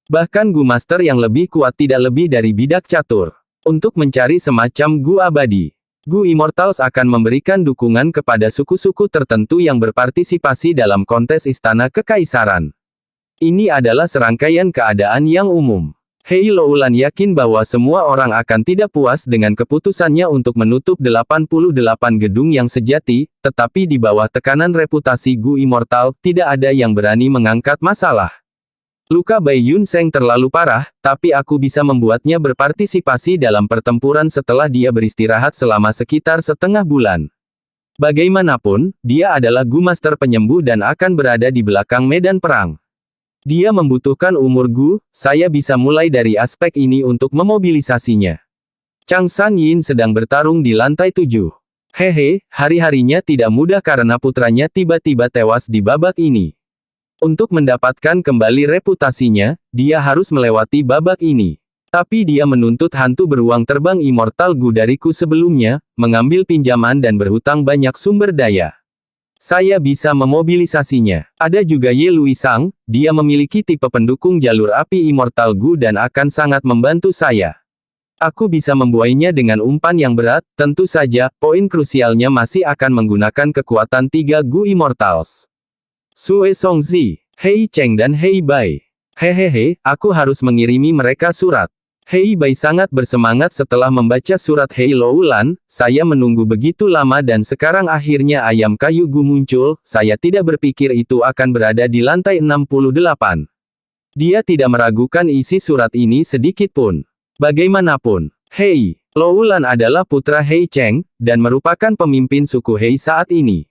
Bahkan Gu Master yang lebih kuat tidak lebih dari bidak catur. Untuk mencari semacam Gu abadi, Gu Immortals akan memberikan dukungan kepada suku-suku tertentu yang berpartisipasi dalam kontes Istana Kekaisaran. Ini adalah serangkaian keadaan yang umum. Hei Loulan yakin bahwa semua orang akan tidak puas dengan keputusannya untuk menutup 88 gedung yang sejati, tetapi di bawah tekanan reputasi Gu Immortal, tidak ada yang berani mengangkat masalah. Luka Bai Yun Seng terlalu parah, tapi aku bisa membuatnya berpartisipasi dalam pertempuran setelah dia beristirahat selama sekitar setengah bulan. Bagaimanapun, dia adalah Gu Master penyembuh dan akan berada di belakang medan perang. Dia membutuhkan umur Gu, saya bisa mulai dari aspek ini untuk memobilisasinya. Chang San Yin sedang bertarung di lantai 7. Hehe, hari-harinya tidak mudah karena putranya tiba-tiba tewas di babak ini. Untuk mendapatkan kembali reputasinya, dia harus melewati babak ini. Tapi dia menuntut hantu beruang terbang immortal Gu dariku sebelumnya, mengambil pinjaman dan berhutang banyak sumber daya. Saya bisa memobilisasinya. Ada juga Ye Lui Sang, dia memiliki tipe pendukung jalur api Immortal Gu dan akan sangat membantu saya. Aku bisa membuainya dengan umpan yang berat, tentu saja, poin krusialnya masih akan menggunakan kekuatan 3 Gu Immortals. Sue Song Zi, Hei Cheng dan Hei Bai. Hehehe, aku harus mengirimi mereka surat. Hei Bai sangat bersemangat setelah membaca surat Hei Loulan, saya menunggu begitu lama dan sekarang akhirnya ayam kayu Gu muncul, saya tidak berpikir itu akan berada di lantai 68. Dia tidak meragukan isi surat ini sedikit pun. Bagaimanapun, Hei Loulan adalah putra Hei Cheng, dan merupakan pemimpin suku Hei saat ini.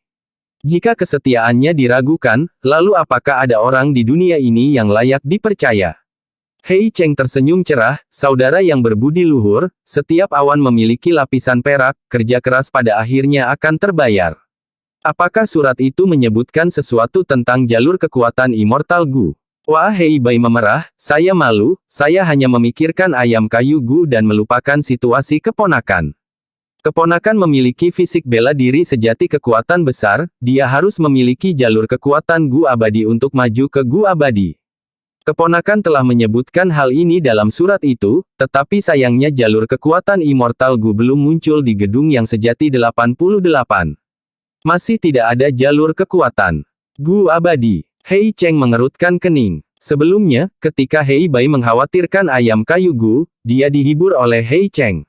Jika kesetiaannya diragukan, lalu apakah ada orang di dunia ini yang layak dipercaya? Hei Cheng tersenyum cerah, saudara yang berbudi luhur, setiap awan memiliki lapisan perak, kerja keras pada akhirnya akan terbayar. Apakah surat itu menyebutkan sesuatu tentang jalur kekuatan immortal Gu? Wah, Hei Bai memerah, saya malu, saya hanya memikirkan ayam kayu Gu dan melupakan situasi keponakan. Keponakan memiliki fisik bela diri sejati kekuatan besar, dia harus memiliki jalur kekuatan Gu abadi untuk maju ke Gu abadi. Keponakan telah menyebutkan hal ini dalam surat itu, tetapi sayangnya jalur kekuatan immortal Gu belum muncul di gedung yang sejati 88. Masih tidak ada jalur kekuatan Gu abadi. Hei Cheng mengerutkan kening. Sebelumnya, ketika Hei Bai mengkhawatirkan ayam kayu Gu, dia dihibur oleh Hei Cheng.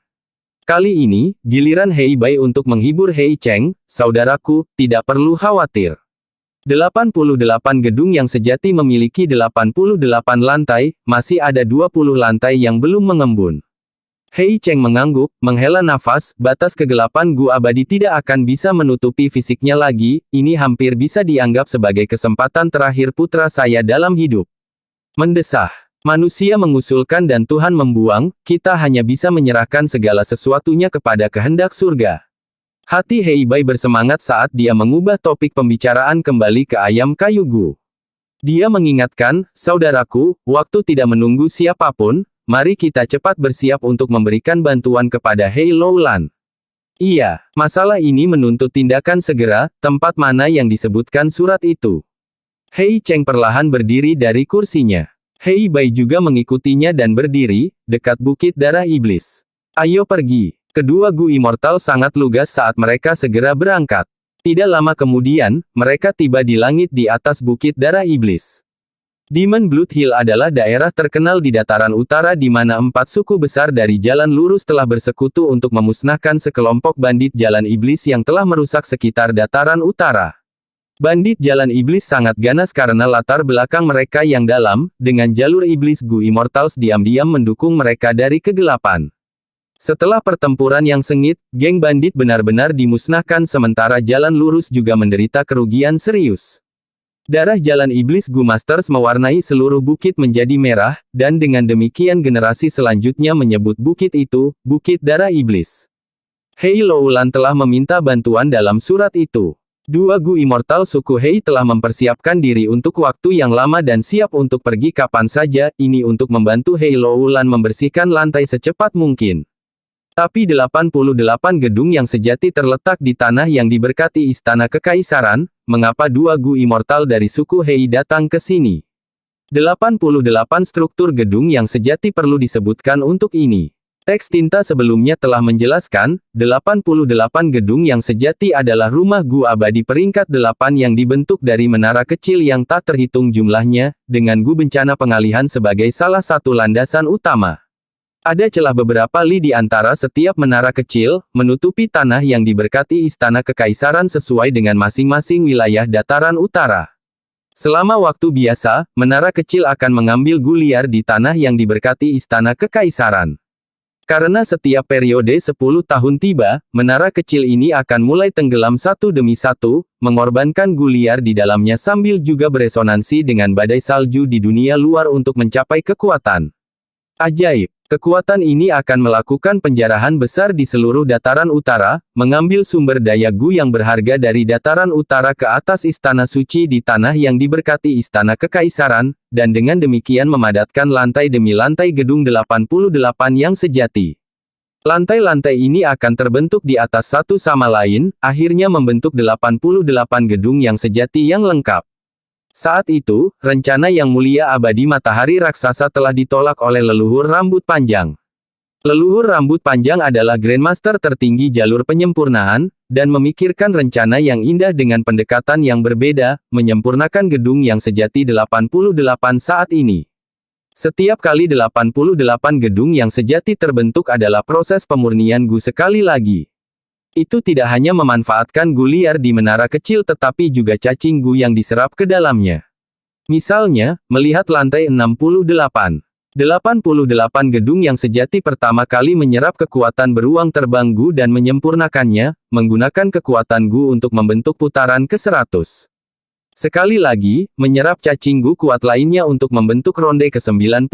Kali ini, giliran Hei Bai untuk menghibur Hei Cheng, saudaraku, tidak perlu khawatir. 88 gedung yang sejati memiliki 88 lantai, masih ada 20 lantai yang belum mengembun. Hei Cheng mengangguk, menghela nafas, batas kegelapan Gu abadi tidak akan bisa menutupi fisiknya lagi, ini hampir bisa dianggap sebagai kesempatan terakhir putra saya dalam hidup. Mendesah. Manusia mengusulkan dan Tuhan membuang, kita hanya bisa menyerahkan segala sesuatunya kepada kehendak surga. Hati Hei Bai bersemangat saat dia mengubah topik pembicaraan kembali ke ayam kayu Gu. Dia mengingatkan, saudaraku, waktu tidak menunggu siapapun, mari kita cepat bersiap untuk memberikan bantuan kepada Hei Loulan. Iya, masalah ini menuntut tindakan segera, tempat mana yang disebutkan surat itu. Hei Cheng perlahan berdiri dari kursinya. Hei Bai juga mengikutinya dan berdiri, dekat Bukit Darah Iblis. Ayo pergi. Kedua Gu Immortal sangat lugas saat mereka segera berangkat. Tidak lama kemudian, mereka tiba di langit di atas Bukit Darah Iblis. Demon Blood Hill adalah daerah terkenal di dataran utara di mana 4 suku besar dari Jalan Lurus telah bersekutu untuk memusnahkan sekelompok bandit Jalan Iblis yang telah merusak sekitar dataran utara. Bandit Jalan Iblis sangat ganas karena latar belakang mereka yang dalam, dengan jalur iblis Gu Immortals diam-diam mendukung mereka dari kegelapan. Setelah pertempuran yang sengit, geng bandit benar-benar dimusnahkan sementara Jalan Lurus juga menderita kerugian serius. Darah Jalan Iblis Gu Masters mewarnai seluruh bukit menjadi merah, dan dengan demikian generasi selanjutnya menyebut bukit itu, Bukit Darah Iblis. Hei Loulan telah meminta bantuan dalam surat itu. Dua Gu Immortal suku Hei telah mempersiapkan diri untuk waktu yang lama dan siap untuk pergi kapan saja, ini untuk membantu Hei Loulan membersihkan lantai secepat mungkin. Tapi 88 gedung yang sejati terletak di tanah yang diberkati Istana Kekaisaran, mengapa dua Gu Immortal dari suku Hei datang ke sini? 88 struktur gedung yang sejati perlu disebutkan untuk ini. Teks tinta sebelumnya telah menjelaskan, 88 gedung yang sejati adalah rumah Gu abadi peringkat 8 yang dibentuk dari menara kecil yang tak terhitung jumlahnya, dengan Gu bencana pengalihan sebagai salah satu landasan utama. Ada celah beberapa li di antara setiap menara kecil, menutupi tanah yang diberkati Istana Kekaisaran sesuai dengan masing-masing wilayah dataran utara. Selama waktu biasa, menara kecil akan mengambil Gu liar di tanah yang diberkati Istana Kekaisaran. Karena setiap periode 10 tahun tiba, menara kecil ini akan mulai tenggelam satu demi satu, mengorbankan Gu liar di dalamnya sambil juga beresonansi dengan badai salju di dunia luar untuk mencapai kekuatan ajaib. Kekuatan ini akan melakukan penjarahan besar di seluruh dataran utara, mengambil sumber daya Gu yang berharga dari dataran utara ke atas Istana Suci di tanah yang diberkati Istana Kekaisaran, dan dengan demikian memadatkan lantai demi lantai gedung 88 yang sejati. Lantai-lantai ini akan terbentuk di atas satu sama lain, akhirnya membentuk 88 gedung yang sejati yang lengkap. Saat itu, rencana yang mulia abadi matahari raksasa telah ditolak oleh leluhur rambut panjang. Leluhur rambut panjang adalah Grandmaster tertinggi jalur penyempurnaan, dan memikirkan rencana yang indah dengan pendekatan yang berbeda, menyempurnakan gedung yang sejati 88 saat ini. Setiap kali 88 gedung yang sejati terbentuk adalah proses pemurnian Gu sekali lagi. Itu tidak hanya memanfaatkan Gu liar di menara kecil tetapi juga cacing Gu yang diserap ke dalamnya. Misalnya, melihat lantai 68. 88 gedung yang sejati pertama kali menyerap kekuatan beruang terbang Gu dan menyempurnakannya, menggunakan kekuatan Gu untuk membentuk putaran ke-100. Sekali lagi, menyerap cacing Gu kuat lainnya untuk membentuk ronde ke-99.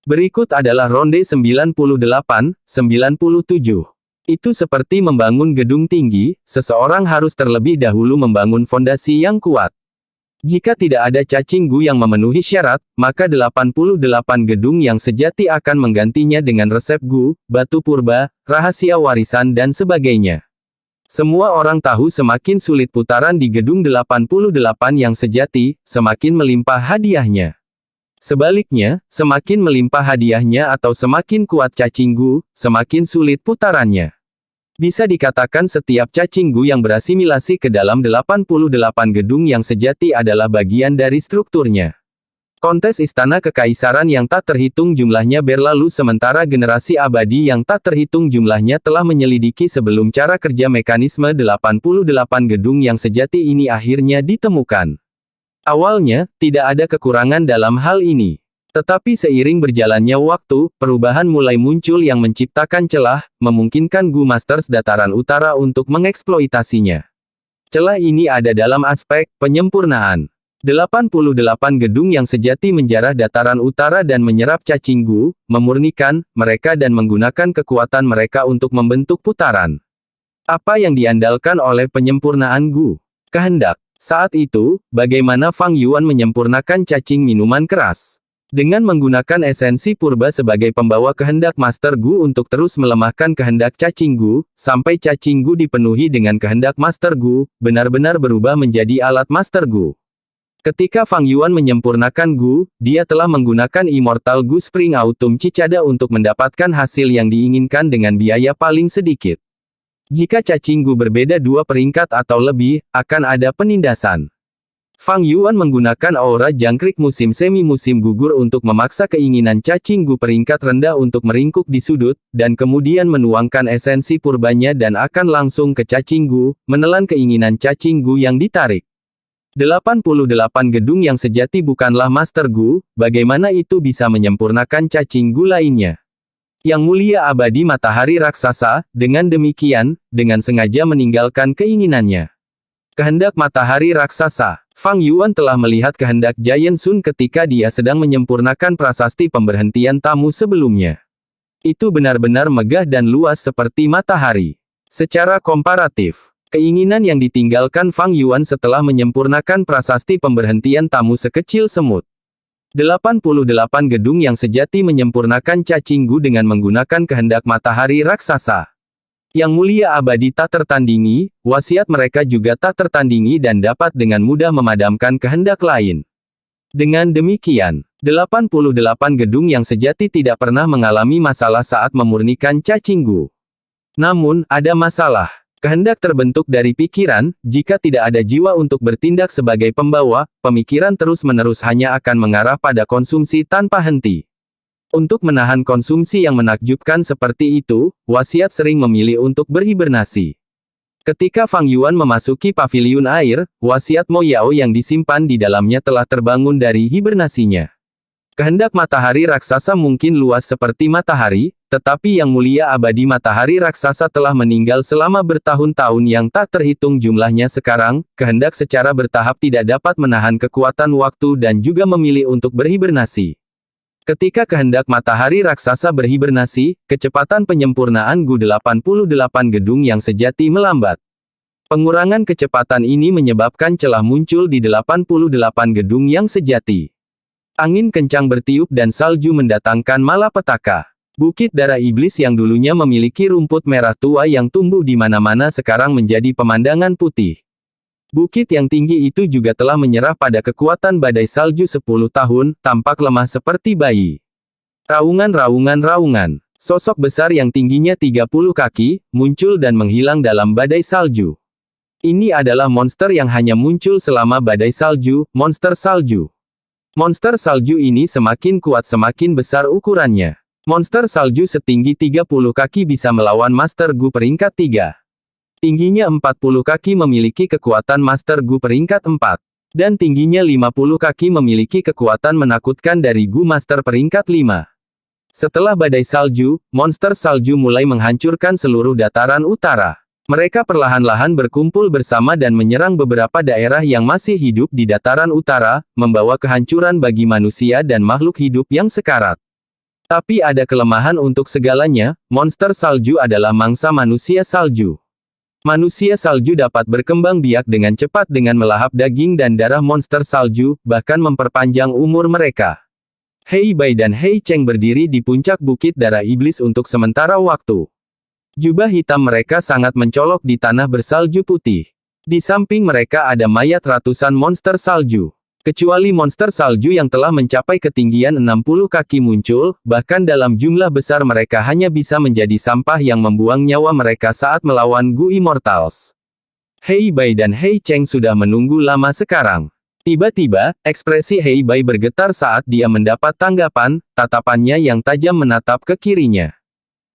Berikut adalah ronde 98, 97. Itu seperti membangun gedung tinggi, seseorang harus terlebih dahulu membangun fondasi yang kuat. Jika tidak ada cacing Gu yang memenuhi syarat, maka 88 gedung yang sejati akan menggantinya dengan resep Gu, batu purba, rahasia warisan dan sebagainya. Semua orang tahu semakin sulit putaran di gedung 88 yang sejati, semakin melimpah hadiahnya. Sebaliknya, semakin melimpah hadiahnya atau semakin kuat cacing Gu, semakin sulit putarannya. Bisa dikatakan setiap cacing Gu yang berasimilasi ke dalam 88 gedung yang sejati adalah bagian dari strukturnya. Kontes Istana Kekaisaran yang tak terhitung jumlahnya berlalu sementara generasi abadi yang tak terhitung jumlahnya telah menyelidiki sebelum cara kerja mekanisme 88 gedung yang sejati ini akhirnya ditemukan. Awalnya, tidak ada kekurangan dalam hal ini. Tetapi seiring berjalannya waktu, perubahan mulai muncul yang menciptakan celah, memungkinkan Gu Masters Dataran Utara untuk mengeksploitasinya. Celah ini ada dalam aspek penyempurnaan. 88 gedung yang sejati menjarah Dataran Utara dan menyerap cacing Gu, memurnikan mereka dan menggunakan kekuatan mereka untuk membentuk putaran. Apa yang diandalkan oleh penyempurnaan Gu? Kehendak. Saat itu, bagaimana Fang Yuan menyempurnakan cacing minuman keras? Dengan menggunakan esensi purba sebagai pembawa kehendak Master Gu untuk terus melemahkan kehendak cacing Gu, sampai cacing Gu dipenuhi dengan kehendak Master Gu, benar-benar berubah menjadi alat Master Gu. Ketika Fang Yuan menyempurnakan Gu, dia telah menggunakan Immortal Gu Spring Autumn Cicada untuk mendapatkan hasil yang diinginkan dengan biaya paling sedikit. Jika cacing Gu berbeda 2 peringkat atau lebih, akan ada penindasan. Fang Yuan menggunakan aura jangkrik musim semi-musim gugur untuk memaksa keinginan cacing Gu peringkat rendah untuk meringkuk di sudut, dan kemudian menuangkan esensi purbanya dan akan langsung ke cacing Gu, menelan keinginan cacing Gu yang ditarik. 88 gedung yang sejati bukanlah Master Gu, bagaimana itu bisa menyempurnakan cacing Gu lainnya? Yang Mulia Abadi Matahari Raksasa, dengan demikian, dengan sengaja meninggalkan keinginannya. Kehendak Matahari Raksasa. Fang Yuan telah melihat kehendak Giant Sun ketika dia sedang menyempurnakan prasasti pemberhentian tamu sebelumnya. Itu benar-benar megah dan luas seperti matahari. Secara komparatif, keinginan yang ditinggalkan Fang Yuan setelah menyempurnakan prasasti pemberhentian tamu sekecil semut. 88 gedung yang sejati menyempurnakan cacing Gu dengan menggunakan kehendak matahari raksasa. Yang Mulia Abadi tak tertandingi, wasiat mereka juga tak tertandingi dan dapat dengan mudah memadamkan kehendak lain. Dengan demikian, 88 gedung yang sejati tidak pernah mengalami masalah saat memurnikan cacing Gu. Namun, ada masalah. Kehendak terbentuk dari pikiran, jika tidak ada jiwa untuk bertindak sebagai pembawa, pemikiran terus-menerus hanya akan mengarah pada konsumsi tanpa henti. Untuk menahan konsumsi yang menakjubkan seperti itu, wasiat sering memilih untuk berhibernasi. Ketika Fang Yuan memasuki paviliun air, wasiat Mo Yao yang disimpan di dalamnya telah terbangun dari hibernasinya. Kehendak matahari raksasa mungkin luas seperti matahari, tetapi Yang Mulia Abadi Matahari Raksasa telah meninggal selama bertahun-tahun yang tak terhitung jumlahnya sekarang, kehendak secara bertahap tidak dapat menahan kekuatan waktu dan juga memilih untuk berhibernasi. Ketika kehendak matahari raksasa berhibernasi, kecepatan penyempurnaan Gu 88 gedung yang sejati melambat. Pengurangan kecepatan ini menyebabkan celah muncul di 88 gedung yang sejati. Angin kencang bertiup dan salju mendatangkan malapetaka. Bukit Darah Iblis yang dulunya memiliki rumput merah tua yang tumbuh di mana-mana sekarang menjadi pemandangan putih. Bukit yang tinggi itu juga telah menyerah pada kekuatan badai salju 10 tahun, tampak lemah seperti bayi. Raungan. Sosok besar yang tingginya 30 kaki, muncul dan menghilang dalam badai salju. Ini adalah monster yang hanya muncul selama badai salju, monster salju. Monster salju ini semakin kuat semakin besar ukurannya. Monster salju setinggi 30 kaki bisa melawan Master Gu peringkat 3. Tingginya 40 kaki memiliki kekuatan Master Gu peringkat 4. Dan tingginya 50 kaki memiliki kekuatan menakutkan dari Gu Master peringkat 5. Setelah badai salju, monster salju mulai menghancurkan seluruh dataran utara. Mereka perlahan-lahan berkumpul bersama dan menyerang beberapa daerah yang masih hidup di dataran utara, membawa kehancuran bagi manusia dan makhluk hidup yang sekarat. Tapi ada kelemahan untuk segalanya, monster salju adalah mangsa manusia salju. Manusia salju dapat berkembang biak dengan cepat dengan melahap daging dan darah monster salju, bahkan memperpanjang umur mereka. Hei Bai dan Hei Cheng berdiri di puncak bukit darah iblis untuk sementara waktu. Jubah hitam mereka sangat mencolok di tanah bersalju putih. Di samping mereka ada mayat ratusan monster salju. Kecuali monster salju yang telah mencapai ketinggian 60 kaki muncul, bahkan dalam jumlah besar mereka hanya bisa menjadi sampah yang membuang nyawa mereka saat melawan Gu Immortals. Hei Bai dan Hei Cheng sudah menunggu lama sekarang. Tiba-tiba, ekspresi Hei Bai bergetar saat dia mendapat tanggapan, tatapannya yang tajam menatap ke kirinya.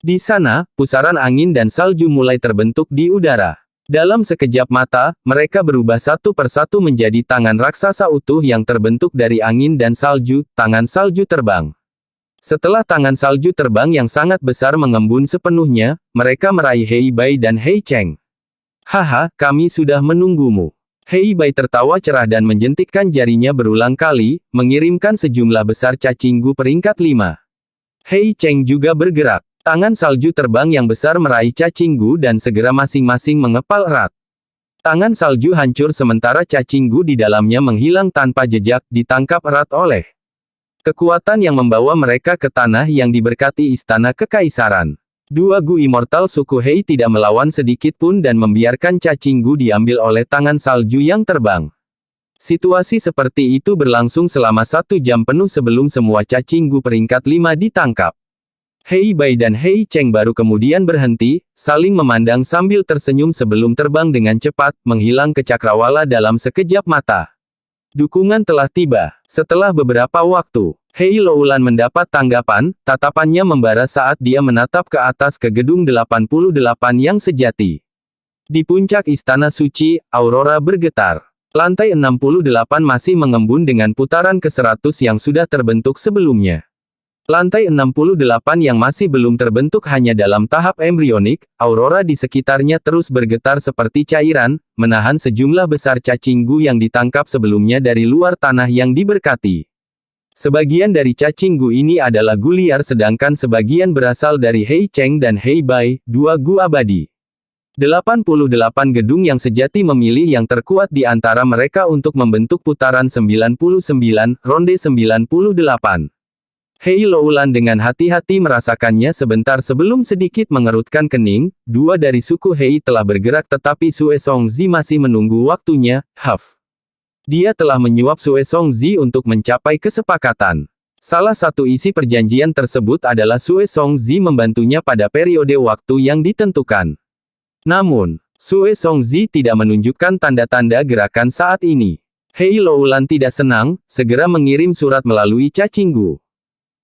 Di sana, pusaran angin dan salju mulai terbentuk di udara. Dalam sekejap mata, mereka berubah satu persatu menjadi tangan raksasa utuh yang terbentuk dari angin dan salju, tangan salju terbang. Setelah tangan salju terbang yang sangat besar mengembun sepenuhnya, mereka meraih Hei Bai dan Hei Cheng. Haha, kami sudah menunggumu. Hei Bai tertawa cerah dan menjentikkan jarinya berulang kali, mengirimkan sejumlah besar cacing Gu peringkat 5. Hei Cheng juga bergerak. Tangan salju terbang yang besar meraih cacing Gu dan segera masing-masing mengepal erat. Tangan salju hancur sementara cacing Gu di dalamnya menghilang tanpa jejak, ditangkap erat oleh kekuatan yang membawa mereka ke tanah yang diberkati istana kekaisaran. Dua Gu Immortal suku Hei tidak melawan sedikit pun dan membiarkan cacing Gu diambil oleh tangan salju yang terbang. Situasi seperti itu berlangsung selama 1 jam penuh sebelum semua cacing Gu peringkat 5 ditangkap. Hei Bai dan Hei Cheng baru kemudian berhenti, saling memandang sambil tersenyum sebelum terbang dengan cepat, menghilang ke cakrawala dalam sekejap mata. Dukungan telah tiba. Setelah beberapa waktu, Hei Loulan mendapat tanggapan, tatapannya membara saat dia menatap ke atas ke gedung 88 yang sejati. Di puncak istana suci, aurora bergetar. Lantai 68 masih mengembun dengan putaran ke-100 yang sudah terbentuk sebelumnya. Lantai 68 yang masih belum terbentuk hanya dalam tahap embrionik, aurora di sekitarnya terus bergetar seperti cairan, menahan sejumlah besar cacing Gu yang ditangkap sebelumnya dari luar tanah yang diberkati. Sebagian dari cacing Gu ini adalah Gu liar sedangkan sebagian berasal dari Hei Cheng dan Hei Bai, dua Gu abadi. 88 gedung yang sejati memilih yang terkuat di antara mereka untuk membentuk putaran 99, ronde 98. Hei Loulan dengan hati-hati merasakannya sebentar sebelum sedikit mengerutkan kening, dua dari suku Hei telah bergerak tetapi Sue Songzi masih menunggu waktunya, Dia telah menyuap Sue Songzi untuk mencapai kesepakatan. Salah satu isi perjanjian tersebut adalah Sue Songzi membantunya pada periode waktu yang ditentukan. Namun, Sue Songzi tidak menunjukkan tanda-tanda gerakan saat ini. Hei Loulan tidak senang, segera mengirim surat melalui cacing Gu.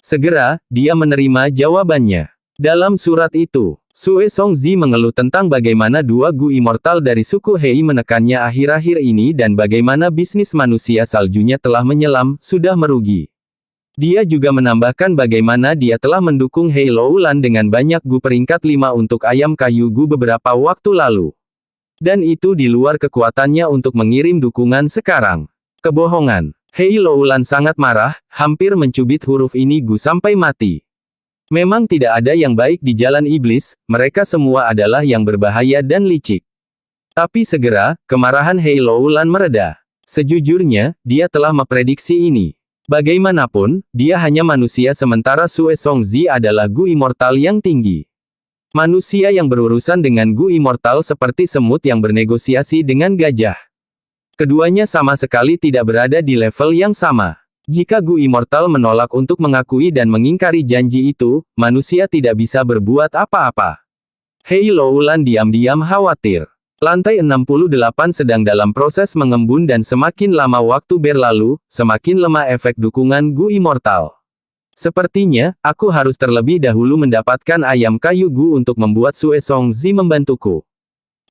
Segera, dia menerima jawabannya. Dalam surat itu, Sue Songzi mengeluh tentang bagaimana dua Gu Immortal dari suku Hei menekannya akhir-akhir ini dan bagaimana bisnis manusia saljunya telah menyelam, sudah merugi. Dia juga menambahkan bagaimana dia telah mendukung Hei Loulan dengan banyak Gu peringkat 5 untuk ayam kayu Gu beberapa waktu lalu. Dan itu di luar kekuatannya untuk mengirim dukungan sekarang. Kebohongan. Hei Loulan sangat marah, hampir mencubit huruf ini Gu sampai mati. Memang tidak ada yang baik di jalan iblis, mereka semua adalah yang berbahaya dan licik. Tapi segera, kemarahan Hei Loulan mereda. Sejujurnya, dia telah memprediksi ini. Bagaimanapun, dia hanya manusia sementara Sue Songzi adalah Gu Immortal yang tinggi. Manusia yang berurusan dengan Gu Immortal seperti semut yang bernegosiasi dengan gajah. Keduanya sama sekali tidak berada di level yang sama. Jika Gu Immortal menolak untuk mengakui dan mengingkari janji itu, manusia tidak bisa berbuat apa-apa. Hei Loulan diam-diam khawatir. Lantai 68 sedang dalam proses mengembun dan semakin lama waktu berlalu, semakin lemah efek dukungan Gu Immortal. Sepertinya, aku harus terlebih dahulu mendapatkan ayam kayu Gu untuk membuat Sue Songzi membantuku.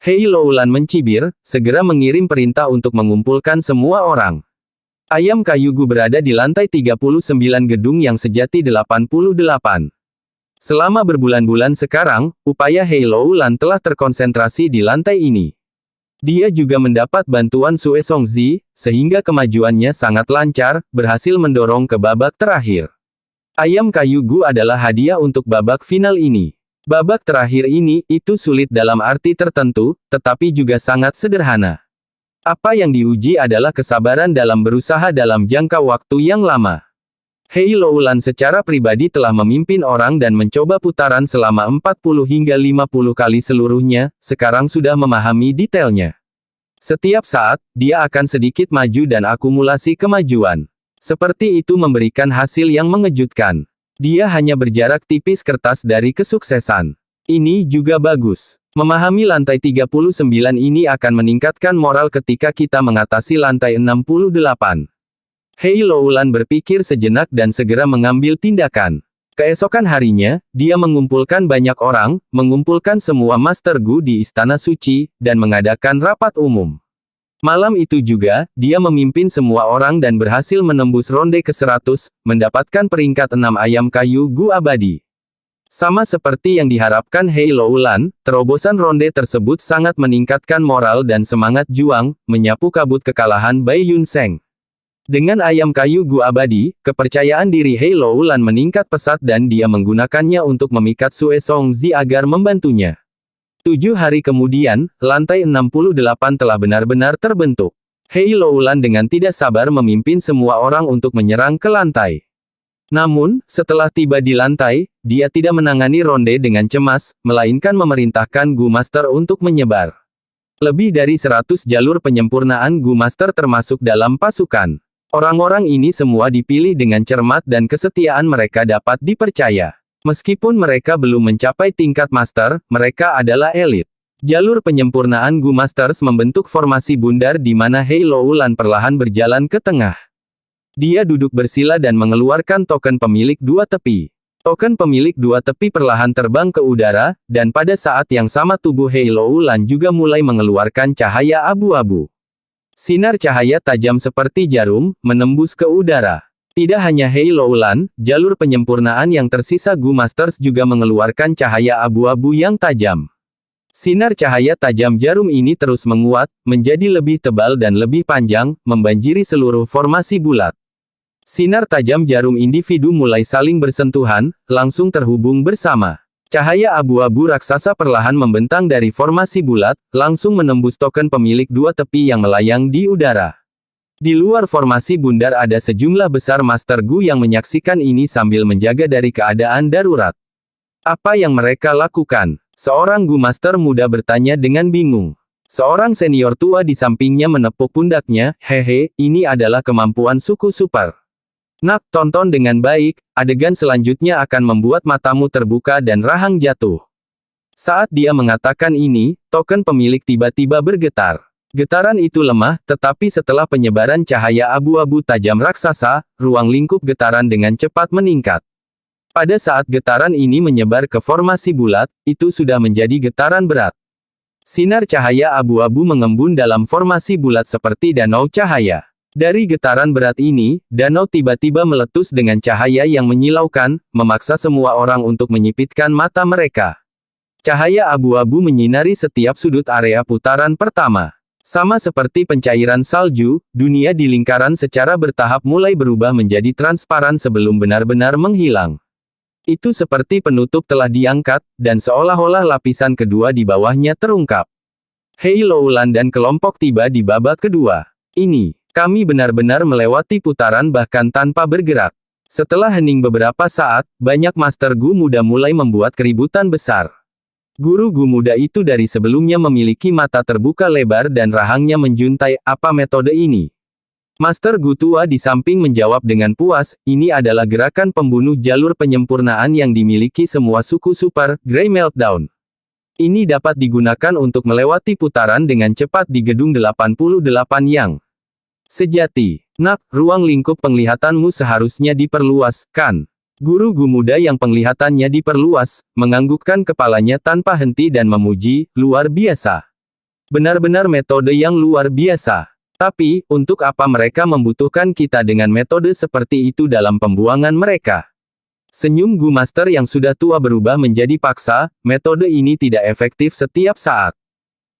Hei Loulan mencibir, segera mengirim perintah untuk mengumpulkan semua orang. Ayam kayu Gu berada di lantai 39 gedung yang sejati 88. Selama berbulan-bulan sekarang, upaya Hei Loulan telah terkonsentrasi di lantai ini. Dia juga mendapat bantuan Sue Songzi, sehingga kemajuannya sangat lancar, berhasil mendorong ke babak terakhir. Ayam kayu Gu adalah hadiah untuk babak final ini. Babak terakhir ini, itu sulit dalam arti tertentu, tetapi juga sangat sederhana. Apa yang diuji adalah kesabaran dalam berusaha dalam jangka waktu yang lama. Hei Loulan secara pribadi telah memimpin orang dan mencoba putaran selama 40 hingga 50 kali seluruhnya, sekarang sudah memahami detailnya. Setiap saat, dia akan sedikit maju dan akumulasi kemajuan. Seperti itu memberikan hasil yang mengejutkan. Dia hanya berjarak tipis kertas dari kesuksesan. Ini juga bagus. Memahami lantai 39 ini akan meningkatkan moral ketika kita mengatasi lantai 68. Hei Loulan berpikir sejenak dan segera mengambil tindakan. Keesokan harinya, dia mengumpulkan banyak orang, mengumpulkan semua Master Gu di Istana Suci, dan mengadakan rapat umum. Malam itu juga, dia memimpin semua orang dan berhasil menembus ronde ke-100, mendapatkan peringkat 6 ayam kayu Gu abadi. Sama seperti yang diharapkan Hei Loulan, terobosan ronde tersebut sangat meningkatkan moral dan semangat juang, menyapu kabut kekalahan Bai Yun Seng. Dengan ayam kayu Gu abadi, kepercayaan diri Hei Loulan meningkat pesat dan dia menggunakannya untuk memikat Sue Songzi agar membantunya. 7 hari kemudian, lantai 68 telah benar-benar terbentuk. Hei Loulan dengan tidak sabar memimpin semua orang untuk menyerang ke lantai. Namun, setelah tiba di lantai, dia tidak menangani ronde dengan cemas, melainkan memerintahkan Gu Master untuk menyebar. Lebih dari 100 jalur penyempurnaan Gu Master termasuk dalam pasukan. Orang-orang ini semua dipilih dengan cermat dan kesetiaan mereka dapat dipercaya. Meskipun mereka belum mencapai tingkat master, mereka adalah elit. Jalur penyempurnaan Gu Masters membentuk formasi bundar di mana Hei Loulan perlahan berjalan ke tengah. Dia duduk bersila dan mengeluarkan token pemilik dua tepi. Token pemilik dua tepi perlahan terbang ke udara, dan pada saat yang sama tubuh Hei Loulan juga mulai mengeluarkan cahaya abu-abu. Sinar cahaya tajam seperti jarum, menembus ke udara. Tidak hanya Hei Loulan, jalur penyempurnaan yang tersisa Gu Masters juga mengeluarkan cahaya abu-abu yang tajam. Sinar cahaya tajam jarum ini terus menguat, menjadi lebih tebal dan lebih panjang, membanjiri seluruh formasi bulat. Sinar tajam jarum individu mulai saling bersentuhan, langsung terhubung bersama. Cahaya abu-abu raksasa perlahan membentang dari formasi bulat, langsung menembus token pemilik dua tepi yang melayang di udara. Di luar formasi bundar ada sejumlah besar Master Gu yang menyaksikan ini sambil menjaga dari keadaan darurat. Apa yang mereka lakukan? Seorang Gu Master muda bertanya dengan bingung. Seorang senior tua di sampingnya menepuk pundaknya, hehe, ini adalah kemampuan suku super. Nak, tonton dengan baik, adegan selanjutnya akan membuat matamu terbuka dan rahang jatuh. Saat dia mengatakan ini, token pemilik tiba-tiba bergetar. Getaran itu lemah, tetapi setelah penyebaran cahaya abu-abu tajam raksasa, ruang lingkup getaran dengan cepat meningkat. Pada saat getaran ini menyebar ke formasi bulat, itu sudah menjadi getaran berat. Sinar cahaya abu-abu mengembun dalam formasi bulat seperti danau cahaya. Dari getaran berat ini, danau tiba-tiba meletus dengan cahaya yang menyilaukan, memaksa semua orang untuk menyipitkan mata mereka. Cahaya abu-abu menyinari setiap sudut area putaran pertama. Sama seperti pencairan salju, dunia di lingkaran secara bertahap mulai berubah menjadi transparan sebelum benar-benar menghilang. Itu seperti penutup telah diangkat, dan seolah-olah lapisan kedua di bawahnya terungkap. Hei Loulan dan kelompok tiba di babak kedua. Ini, kami benar-benar melewati putaran bahkan tanpa bergerak. Setelah hening beberapa saat, banyak Master Gu muda mulai membuat keributan besar. Guru Gu muda itu dari sebelumnya memiliki mata terbuka lebar dan rahangnya menjuntai, apa metode ini? Master Gu tua di samping menjawab dengan puas, ini adalah gerakan pembunuh jalur penyempurnaan yang dimiliki semua suku super, Grey Meltdown. Ini dapat digunakan untuk melewati putaran dengan cepat di gedung 88 yang sejati. Nak, ruang lingkup penglihatanmu seharusnya diperluas, kan? Guru Gu muda yang penglihatannya diperluas, menganggukkan kepalanya tanpa henti dan memuji, luar biasa. Benar-benar metode yang luar biasa. Tapi, untuk apa mereka membutuhkan kita dengan metode seperti itu dalam pembuangan mereka? Senyum Gu Master yang sudah tua berubah menjadi paksa, metode ini tidak efektif setiap saat.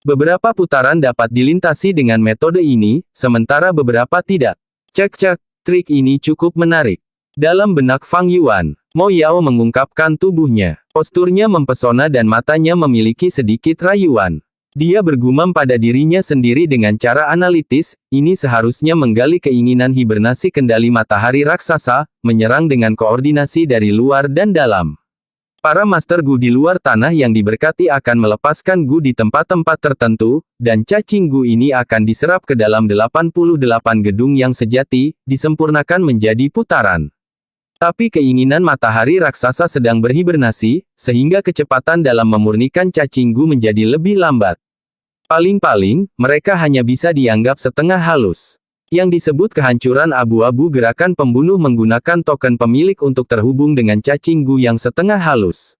Beberapa putaran dapat dilintasi dengan metode ini, sementara beberapa tidak. Cek-cek, trik ini cukup menarik. Dalam benak Fang Yuan, Mo Yao mengungkapkan tubuhnya. Posturnya mempesona dan matanya memiliki sedikit rayuan. Dia bergumam pada dirinya sendiri dengan cara analitis, ini seharusnya menggali keinginan hibernasi kendali matahari raksasa, menyerang dengan koordinasi dari luar dan dalam. Para Master Gu di luar tanah yang diberkati akan melepaskan Gu di tempat-tempat tertentu, dan cacing Gu ini akan diserap ke dalam 88 gedung yang sejati, disempurnakan menjadi putaran. Tapi keinginan matahari raksasa sedang berhibernasi, sehingga kecepatan dalam memurnikan cacing Gu menjadi lebih lambat. Paling-paling, mereka hanya bisa dianggap setengah halus. Yang disebut kehancuran abu-abu gerakan pembunuh menggunakan token pemilik untuk terhubung dengan cacing Gu yang setengah halus.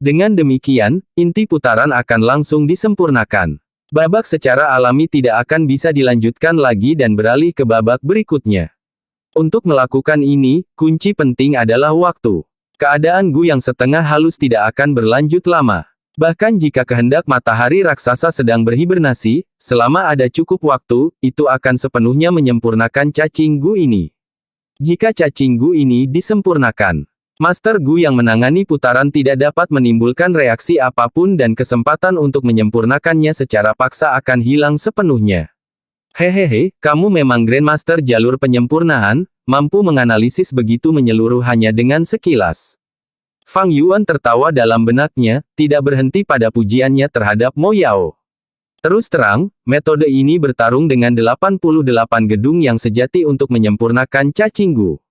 Dengan demikian, inti putaran akan langsung disempurnakan. Babak secara alami tidak akan bisa dilanjutkan lagi dan beralih ke babak berikutnya. Untuk melakukan ini, kunci penting adalah waktu. Keadaan Gu yang setengah halus tidak akan berlanjut lama. Bahkan jika kehendak matahari raksasa sedang berhibernasi, selama ada cukup waktu, itu akan sepenuhnya menyempurnakan cacing Gu ini. Jika cacing Gu ini disempurnakan, Master Gu yang menangani putaran tidak dapat menimbulkan reaksi apapun dan kesempatan untuk menyempurnakannya secara paksa akan hilang sepenuhnya. Hehehe, kamu memang Grandmaster jalur penyempurnaan, mampu menganalisis begitu menyeluruh hanya dengan sekilas. Fang Yuan tertawa dalam benaknya, tidak berhenti pada pujiannya terhadap Mo Yao. Terus terang, metode ini bertarung dengan 88 gedung yang sejati untuk menyempurnakan cacing Gu.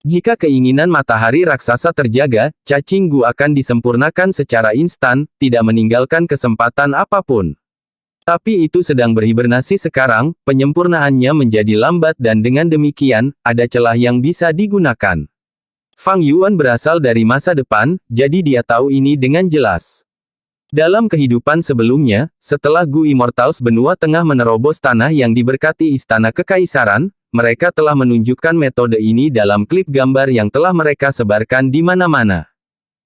Jika keinginan matahari raksasa terjaga, cacing Gu akan disempurnakan secara instan, tidak meninggalkan kesempatan apapun. Tapi itu sedang berhibernasi sekarang, penyempurnaannya menjadi lambat dan dengan demikian, ada celah yang bisa digunakan. Fang Yuan berasal dari masa depan, jadi dia tahu ini dengan jelas. Dalam kehidupan sebelumnya, setelah Gu Immortals benua tengah menerobos tanah yang diberkati Istana Kekaisaran, mereka telah menunjukkan metode ini dalam klip gambar yang telah mereka sebarkan di mana-mana.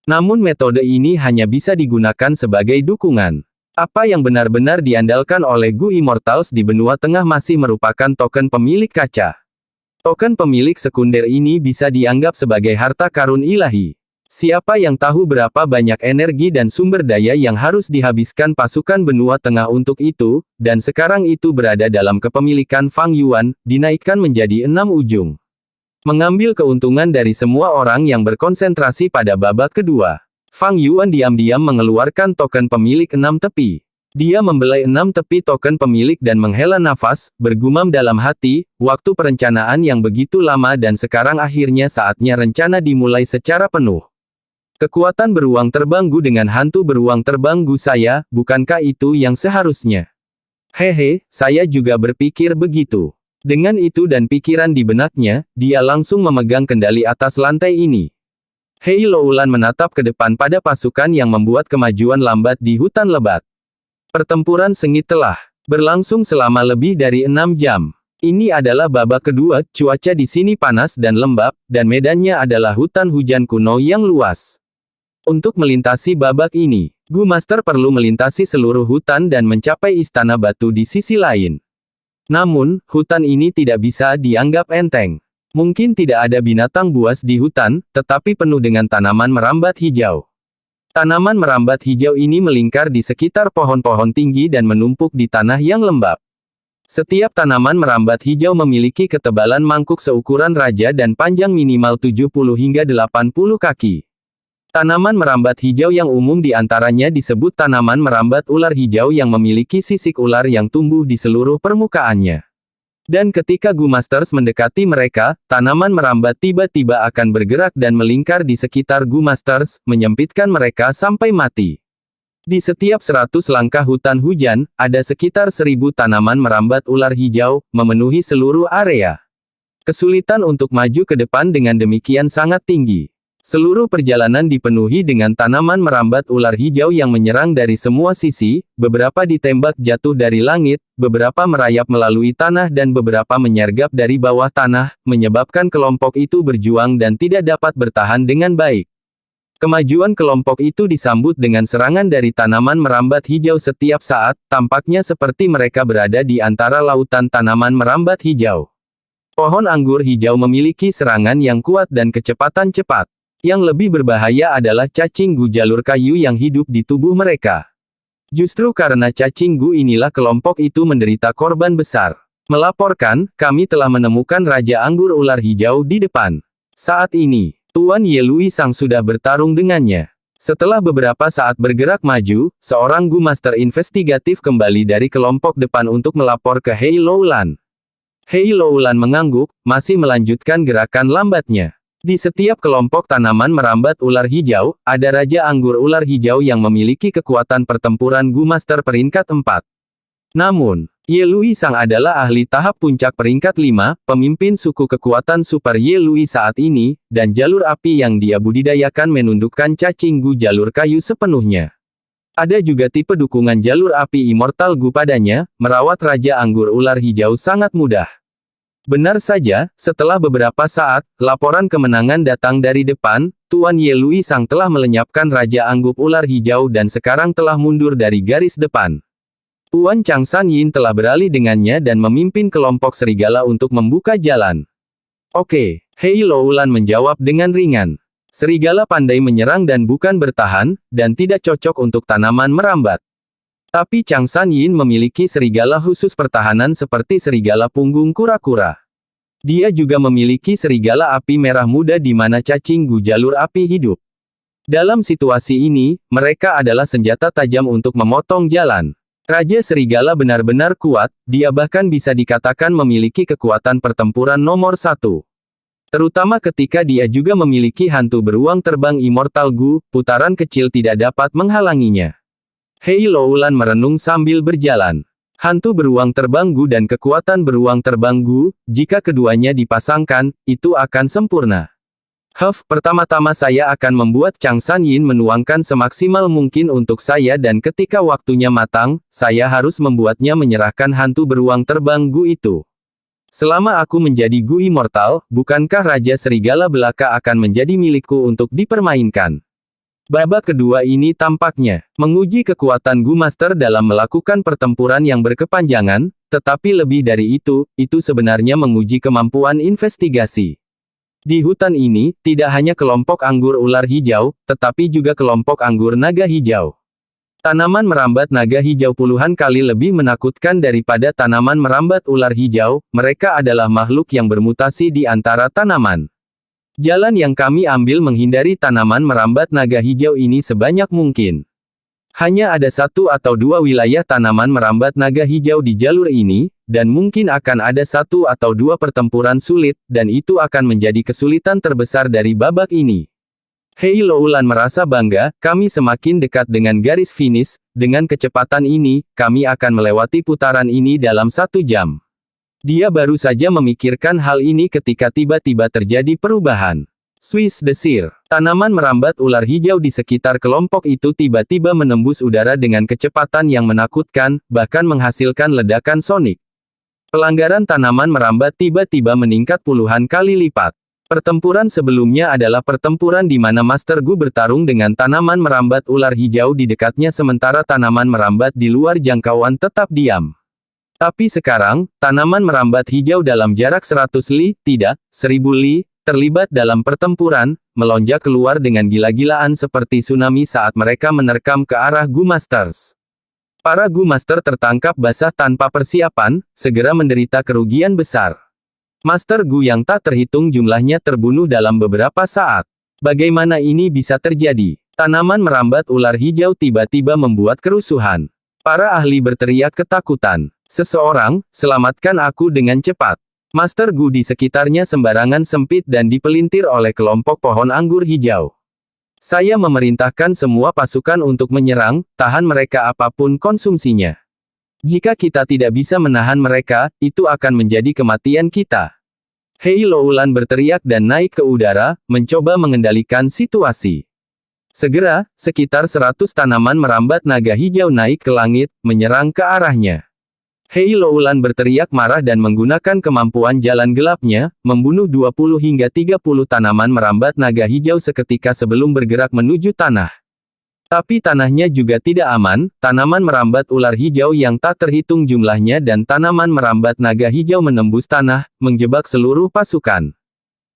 Namun metode ini hanya bisa digunakan sebagai dukungan. Apa yang benar-benar diandalkan oleh Gu Immortals di benua tengah masih merupakan token pemilik kaca. Token pemilik sekunder ini bisa dianggap sebagai harta karun ilahi. Siapa yang tahu berapa banyak energi dan sumber daya yang harus dihabiskan pasukan benua tengah untuk itu, dan sekarang itu berada dalam kepemilikan Fang Yuan, dinaikkan menjadi 6 ujung. Mengambil keuntungan dari semua orang yang berkonsentrasi pada babak kedua. Fang Yuan diam-diam mengeluarkan token pemilik 6 tepi. Dia membelai 6 tepi token pemilik dan menghela nafas, bergumam dalam hati, waktu perencanaan yang begitu lama dan sekarang akhirnya saatnya rencana dimulai secara penuh. Kekuatan beruang terbang Gu dengan hantu beruang terbang Gu saya, bukankah itu yang seharusnya? Hehe, saya juga berpikir begitu. Dengan itu dan pikiran di benaknya, dia langsung memegang kendali atas lantai ini. Hei Loulan menatap ke depan pada pasukan yang membuat kemajuan lambat di hutan lebat. Pertempuran sengit telah berlangsung selama lebih dari 6 jam. Ini adalah babak kedua, cuaca di sini panas dan lembab, dan medannya adalah hutan hujan kuno yang luas. Untuk melintasi babak ini, Gu Master perlu melintasi seluruh hutan dan mencapai istana batu di sisi lain. Namun, hutan ini tidak bisa dianggap enteng. Mungkin tidak ada binatang buas di hutan, tetapi penuh dengan tanaman merambat hijau. Tanaman merambat hijau ini melingkar di sekitar pohon-pohon tinggi dan menumpuk di tanah yang lembab. Setiap tanaman merambat hijau memiliki ketebalan mangkuk seukuran raja dan panjang minimal 70 hingga 80 kaki. Tanaman merambat hijau yang umum di antaranya disebut tanaman merambat ular hijau yang memiliki sisik ular yang tumbuh di seluruh permukaannya. Dan ketika Gu Masters mendekati mereka, tanaman merambat tiba-tiba akan bergerak dan melingkar di sekitar Gu Masters, menyempitkan mereka sampai mati. Di setiap 100 langkah hutan hujan, ada sekitar 1000 tanaman merambat ular hijau, memenuhi seluruh area. Kesulitan untuk maju ke depan dengan demikian sangat tinggi. Seluruh perjalanan dipenuhi dengan tanaman merambat ular hijau yang menyerang dari semua sisi, beberapa ditembak jatuh dari langit, beberapa merayap melalui tanah dan beberapa menyergap dari bawah tanah, menyebabkan kelompok itu berjuang dan tidak dapat bertahan dengan baik. Kemajuan kelompok itu disambut dengan serangan dari tanaman merambat hijau setiap saat, tampaknya seperti mereka berada di antara lautan tanaman merambat hijau. Pohon anggur hijau memiliki serangan yang kuat dan kecepatan cepat. Yang lebih berbahaya adalah cacing gu jalur kayu yang hidup di tubuh mereka. Justru karena cacing gu inilah kelompok itu menderita korban besar. Melaporkan, kami telah menemukan Raja Anggur Ular Hijau di depan. Saat ini, Tuan Ye Luisang sudah bertarung dengannya. Setelah beberapa saat bergerak maju, seorang gu master investigatif kembali dari kelompok depan untuk melapor ke Hei Loulan. Hei Loulan mengangguk, masih melanjutkan gerakan lambatnya. Di setiap kelompok tanaman merambat ular hijau, ada Raja Anggur Ular Hijau yang memiliki kekuatan pertempuran Gu Master peringkat 4. Namun, Ye Luisang adalah ahli tahap puncak peringkat 5, pemimpin suku kekuatan Super Ye Lui saat ini, dan jalur api yang dia budidayakan menundukkan cacing Gu jalur kayu sepenuhnya. Ada juga tipe dukungan jalur api Immortal Gu padanya, merawat Raja Anggur Ular Hijau sangat mudah. Benar saja, setelah beberapa saat, laporan kemenangan datang dari depan, Tuan Ye Luisang telah melenyapkan Raja Anggur Ular Hijau dan sekarang telah mundur dari garis depan. Tuan Chang San Yin telah beralih dengannya dan memimpin kelompok serigala untuk membuka jalan. Oke, Hei Loulan menjawab dengan ringan. Serigala pandai menyerang dan bukan bertahan, dan tidak cocok untuk tanaman merambat. Tapi Chang San Yin memiliki serigala khusus pertahanan seperti serigala punggung kura-kura. Dia juga memiliki serigala api merah muda di mana cacing gu jalur api hidup. Dalam situasi ini, mereka adalah senjata tajam untuk memotong jalan. Raja serigala benar-benar kuat, dia bahkan bisa dikatakan memiliki kekuatan pertempuran nomor 1. Terutama ketika dia juga memiliki hantu beruang terbang Immortal Gu, putaran kecil tidak dapat menghalanginya. Hei Loulan merenung sambil berjalan. Hantu beruang terbang Gu dan kekuatan beruang terbang Gu, jika keduanya dipasangkan, itu akan sempurna. Pertama-tama saya akan membuat Chang San Yin menuangkan semaksimal mungkin untuk saya dan ketika waktunya matang, saya harus membuatnya menyerahkan hantu beruang terbang Gu itu. Selama aku menjadi Gu Immortal, bukankah Raja Serigala Belaka akan menjadi milikku untuk dipermainkan? Babak kedua ini tampaknya menguji kekuatan Gu Master dalam melakukan pertempuran yang berkepanjangan, tetapi lebih dari itu sebenarnya menguji kemampuan investigasi. Di hutan ini, tidak hanya kelompok anggur ular hijau, tetapi juga kelompok anggur naga hijau. Tanaman merambat naga hijau puluhan kali lebih menakutkan daripada tanaman merambat ular hijau, mereka adalah makhluk yang bermutasi di antara tanaman. Jalan yang kami ambil menghindari tanaman merambat naga hijau ini sebanyak mungkin. Hanya ada 1 atau 2 wilayah tanaman merambat naga hijau di jalur ini, dan mungkin akan ada 1 atau 2 pertempuran sulit, dan itu akan menjadi kesulitan terbesar dari babak ini. Hei Loulan merasa bangga, kami semakin dekat dengan garis finish, dengan kecepatan ini, kami akan melewati putaran ini dalam 1 jam. Dia baru saja memikirkan hal ini ketika tiba-tiba terjadi perubahan. Swiss desir. Tanaman merambat ular hijau di sekitar kelompok itu tiba-tiba menembus udara dengan kecepatan yang menakutkan, bahkan menghasilkan ledakan sonik. Pelanggaran tanaman merambat tiba-tiba meningkat puluhan kali lipat. Pertempuran sebelumnya adalah pertempuran di mana Master Gu bertarung dengan tanaman merambat ular hijau di dekatnya sementara tanaman merambat di luar jangkauan tetap diam. Tapi sekarang, tanaman merambat hijau dalam jarak 100 li, tidak, 1000 li, terlibat dalam pertempuran, melonjak keluar dengan gila-gilaan seperti tsunami saat mereka menerkam ke arah Gu Masters. Para Gu Master tertangkap basah tanpa persiapan, segera menderita kerugian besar. Master Gu yang tak terhitung jumlahnya terbunuh dalam beberapa saat. Bagaimana ini bisa terjadi? Tanaman merambat ular hijau tiba-tiba membuat kerusuhan. Para ahli berteriak ketakutan. Seseorang, selamatkan aku dengan cepat. Master Gu di sekitarnya sembarangan sempit dan dipelintir oleh kelompok pohon anggur hijau. Saya memerintahkan semua pasukan untuk menyerang, tahan mereka apapun konsumsinya. Jika kita tidak bisa menahan mereka, itu akan menjadi kematian kita. Hei Loulan berteriak dan naik ke udara, mencoba mengendalikan situasi. Segera, sekitar 100 tanaman merambat naga hijau naik ke langit, menyerang ke arahnya. Hei Loulan berteriak marah dan menggunakan kemampuan jalan gelapnya, membunuh 20 hingga 30 tanaman merambat naga hijau seketika sebelum bergerak menuju tanah. Tapi tanahnya juga tidak aman, tanaman merambat ular hijau yang tak terhitung jumlahnya dan tanaman merambat naga hijau menembus tanah, menjebak seluruh pasukan.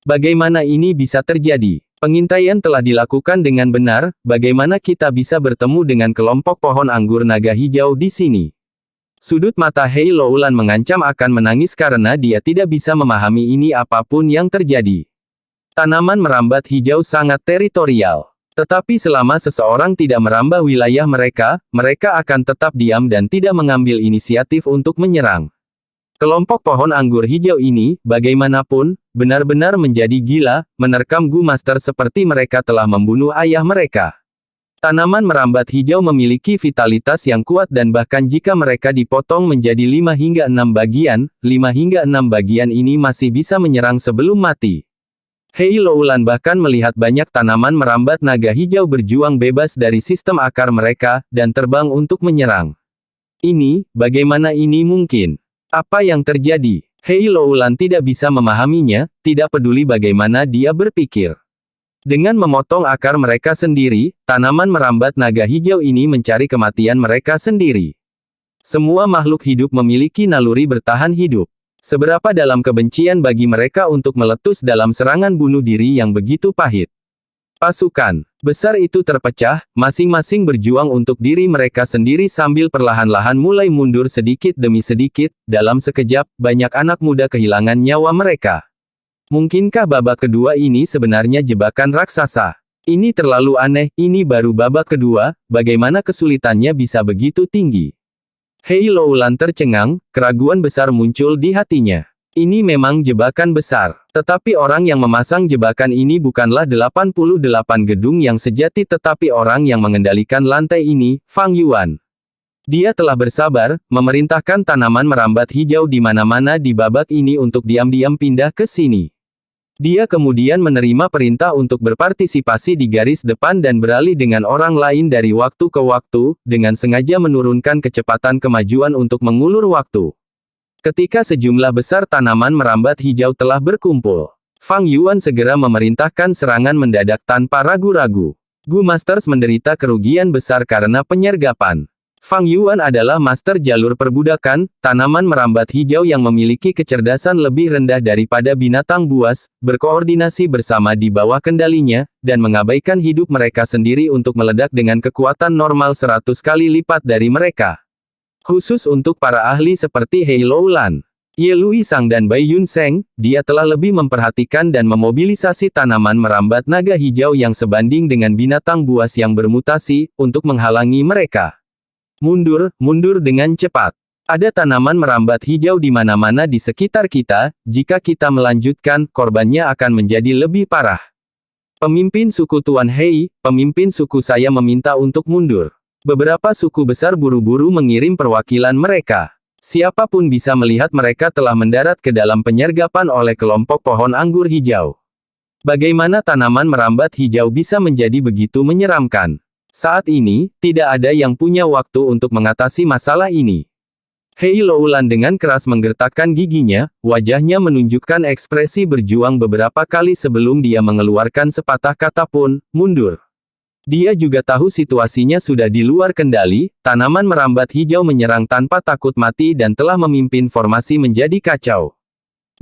Bagaimana ini bisa terjadi? Pengintaian telah dilakukan dengan benar, bagaimana kita bisa bertemu dengan kelompok pohon anggur naga hijau di sini? Sudut mata Hei Loulan mengancam akan menangis karena dia tidak bisa memahami ini apapun yang terjadi. Tanaman merambat hijau sangat teritorial. Tetapi selama seseorang tidak merambah wilayah mereka, mereka akan tetap diam dan tidak mengambil inisiatif untuk menyerang. Kelompok pohon anggur hijau ini, bagaimanapun, benar-benar menjadi gila, menerkam Gu Master seperti mereka telah membunuh ayah mereka. Tanaman merambat hijau memiliki vitalitas yang kuat dan bahkan jika mereka dipotong menjadi 5 hingga 6 bagian, 5 hingga 6 bagian ini masih bisa menyerang sebelum mati. Hei Loulan bahkan melihat banyak tanaman merambat naga hijau berjuang bebas dari sistem akar mereka, dan terbang untuk menyerang. Bagaimana ini mungkin? Apa yang terjadi? Hei Loulan tidak bisa memahaminya, tidak peduli bagaimana dia berpikir. Dengan memotong akar mereka sendiri, tanaman merambat naga hijau ini mencari kematian mereka sendiri. Semua makhluk hidup memiliki naluri bertahan hidup. Seberapa dalam kebencian bagi mereka untuk meletus dalam serangan bunuh diri yang begitu pahit. Pasukan besar itu terpecah, masing-masing berjuang untuk diri mereka sendiri sambil perlahan-lahan mulai mundur sedikit demi sedikit, dalam sekejap, banyak anak muda kehilangan nyawa mereka. Mungkinkah babak kedua ini sebenarnya jebakan raksasa? Ini terlalu aneh, ini baru babak kedua, bagaimana kesulitannya bisa begitu tinggi? Hei Loulan tercengang, keraguan besar muncul di hatinya. Ini memang jebakan besar. Tetapi orang yang memasang jebakan ini bukanlah 88 gedung yang sejati tetapi orang yang mengendalikan lantai ini, Fang Yuan. Dia telah bersabar, memerintahkan tanaman merambat hijau di mana-mana di babak ini untuk diam-diam pindah ke sini. Dia kemudian menerima perintah untuk berpartisipasi di garis depan dan beralih dengan orang lain dari waktu ke waktu, dengan sengaja menurunkan kecepatan kemajuan untuk mengulur waktu. Ketika sejumlah besar tanaman merambat hijau telah berkumpul, Fang Yuan segera memerintahkan serangan mendadak tanpa ragu-ragu. Gu Masters menderita kerugian besar karena penyergapan. Fang Yuan adalah master jalur perbudakan, tanaman merambat hijau yang memiliki kecerdasan lebih rendah daripada binatang buas, berkoordinasi bersama di bawah kendalinya, dan mengabaikan hidup mereka sendiri untuk meledak dengan kekuatan normal 100 kali lipat dari mereka. Khusus untuk para ahli seperti Hei Loulan, Ye Luisang dan Bai Yun Seng, dia telah lebih memperhatikan dan memobilisasi tanaman merambat naga hijau yang sebanding dengan binatang buas yang bermutasi, untuk menghalangi mereka. Mundur, mundur dengan cepat. Ada tanaman merambat hijau di mana-mana di sekitar kita, jika kita melanjutkan, korbannya akan menjadi lebih parah. Pemimpin suku Tuan Hei, pemimpin suku saya meminta untuk mundur. Beberapa suku besar buru-buru mengirim perwakilan mereka. Siapapun bisa melihat mereka telah mendarat ke dalam penyergapan oleh kelompok pohon anggur hijau. Bagaimana tanaman merambat hijau bisa menjadi begitu menyeramkan? Saat ini, tidak ada yang punya waktu untuk mengatasi masalah ini. Hei Loulan dengan keras menggertakkan giginya, wajahnya menunjukkan ekspresi berjuang beberapa kali sebelum dia mengeluarkan sepatah kata pun, mundur. Dia juga tahu situasinya sudah di luar kendali, tanaman merambat hijau menyerang tanpa takut mati dan telah memimpin formasi menjadi kacau.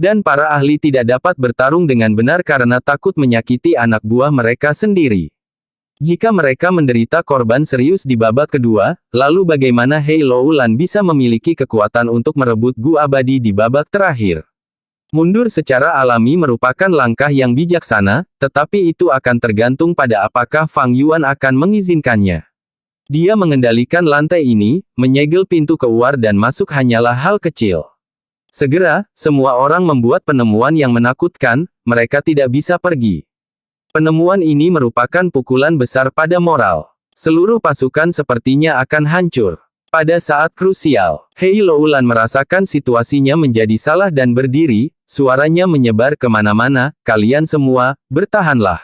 Dan para ahli tidak dapat bertarung dengan benar karena takut menyakiti anak buah mereka sendiri. Jika mereka menderita korban serius di babak kedua, lalu bagaimana Hei Loulan bisa memiliki kekuatan untuk merebut Gu abadi di babak terakhir? Mundur secara alami merupakan langkah yang bijaksana, tetapi itu akan tergantung pada apakah Fang Yuan akan mengizinkannya. Dia mengendalikan lantai ini, menyegel pintu keluar dan masuk hanyalah hal kecil. Segera, semua orang membuat penemuan yang menakutkan, mereka tidak bisa pergi. Penemuan ini merupakan pukulan besar pada moral. Seluruh pasukan sepertinya akan hancur. Pada saat krusial, Hei Loulan merasakan situasinya menjadi salah dan berdiri, suaranya menyebar kemana-mana, kalian semua, bertahanlah.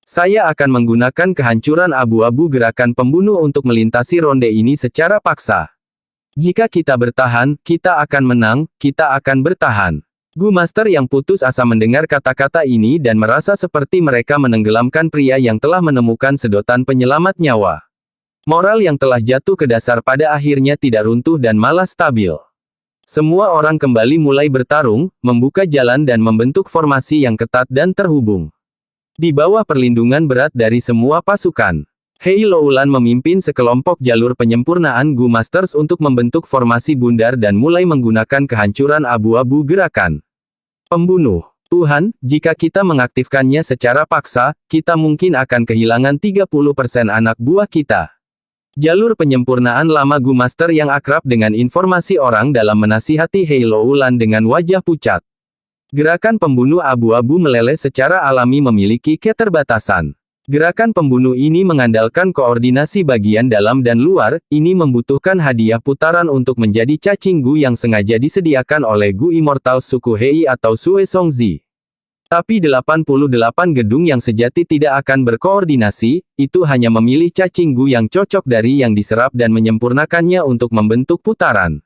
Saya akan menggunakan kehancuran abu-abu gerakan pembunuh untuk melintasi ronde ini secara paksa. Jika kita bertahan, kita akan menang, kita akan bertahan. Gu Master yang putus asa mendengar kata-kata ini dan merasa seperti mereka menenggelamkan pria yang telah menemukan sedotan penyelamat nyawa. Moral yang telah jatuh ke dasar pada akhirnya tidak runtuh dan malah stabil. Semua orang kembali mulai bertarung, membuka jalan dan membentuk formasi yang ketat dan terhubung. Di bawah perlindungan berat dari semua pasukan, Hei Loulan memimpin sekelompok jalur penyempurnaan Gu Masters untuk membentuk formasi bundar dan mulai menggunakan kehancuran abu-abu gerakan pembunuh. Tuhan, jika kita mengaktifkannya secara paksa, kita mungkin akan kehilangan 30% anak buah kita. Jalur penyempurnaan lama Gu Master yang akrab dengan informasi orang dalam menasihati Hei Loulan dengan wajah pucat. Gerakan pembunuh abu-abu meleleh secara alami memiliki keterbatasan. Gerakan pembunuh ini mengandalkan koordinasi bagian dalam dan luar, ini membutuhkan hadiah putaran untuk menjadi cacing Gu yang sengaja disediakan oleh Gu Immortal suku Hei atau Sue Songzi. Tapi 88 gedung yang sejati tidak akan berkoordinasi, itu hanya memilih cacing Gu yang cocok dari yang diserap dan menyempurnakannya untuk membentuk putaran.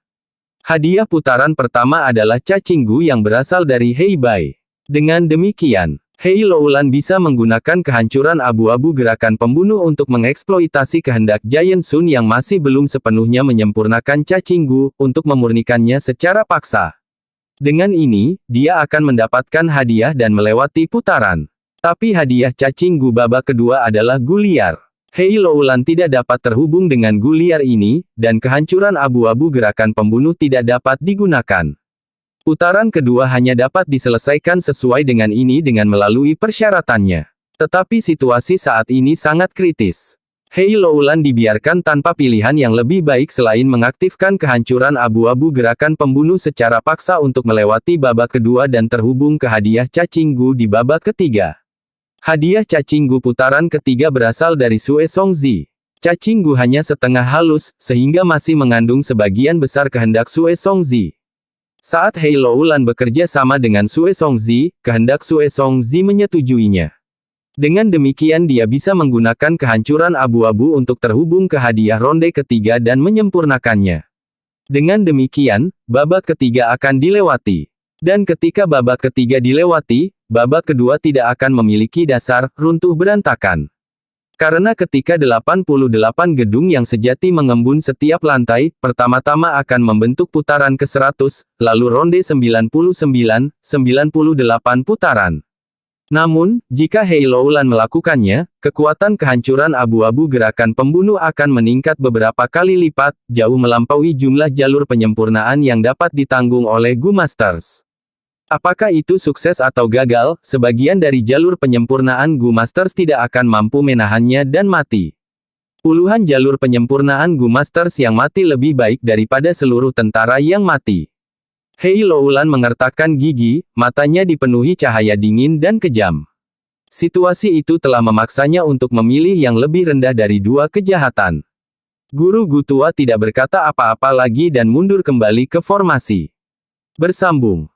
Hadiah putaran pertama adalah cacing Gu yang berasal dari Hei Bai. Dengan demikian, Hei Loulan bisa menggunakan kehancuran abu-abu gerakan pembunuh untuk mengeksploitasi kehendak Giant Sun yang masih belum sepenuhnya menyempurnakan cacing Gu, untuk memurnikannya secara paksa. Dengan ini, dia akan mendapatkan hadiah dan melewati putaran. Tapi hadiah cacing Gu babak kedua adalah Gu liar. Hei Loulan tidak dapat terhubung dengan Gu liar ini, dan kehancuran abu-abu gerakan pembunuh tidak dapat digunakan. Putaran kedua hanya dapat diselesaikan sesuai dengan ini dengan melalui persyaratannya. Tetapi situasi saat ini sangat kritis. Hei Loulan dibiarkan tanpa pilihan yang lebih baik selain mengaktifkan kehancuran abu-abu gerakan pembunuh secara paksa untuk melewati babak kedua dan terhubung ke hadiah cacing Gu di babak ketiga. Hadiah cacing Gu putaran ketiga berasal dari Sue Songzi. Cacing Gu hanya setengah halus, sehingga masih mengandung sebagian besar kehendak Sue Songzi. Saat Hei Loulan bekerja sama dengan Sue Songzi, kehendak Sue Songzi menyetujuinya. Dengan demikian dia bisa menggunakan kehancuran abu-abu untuk terhubung ke hadiah ronde ketiga dan menyempurnakannya. Dengan demikian, babak ketiga akan dilewati. Dan ketika babak ketiga dilewati, babak kedua tidak akan memiliki dasar, runtuh berantakan. Karena ketika 88 gedung yang sejati mengembun setiap lantai, pertama-tama akan membentuk putaran ke-100, lalu ronde 99, 98 putaran. Namun, jika Hei Loulan melakukannya, kekuatan kehancuran abu-abu gerakan pembunuh akan meningkat beberapa kali lipat, jauh melampaui jumlah jalur penyempurnaan yang dapat ditanggung oleh Gu Masters. Apakah itu sukses atau gagal, sebagian dari jalur penyempurnaan Gu Masters tidak akan mampu menahannya dan mati. Puluhan jalur penyempurnaan Gu Masters yang mati lebih baik daripada seluruh tentara yang mati. Hei Loulan mengertakkan gigi, matanya dipenuhi cahaya dingin dan kejam. Situasi itu telah memaksanya untuk memilih yang lebih rendah dari dua kejahatan. Guru Gu tua tidak berkata apa-apa lagi dan mundur kembali ke formasi. Bersambung.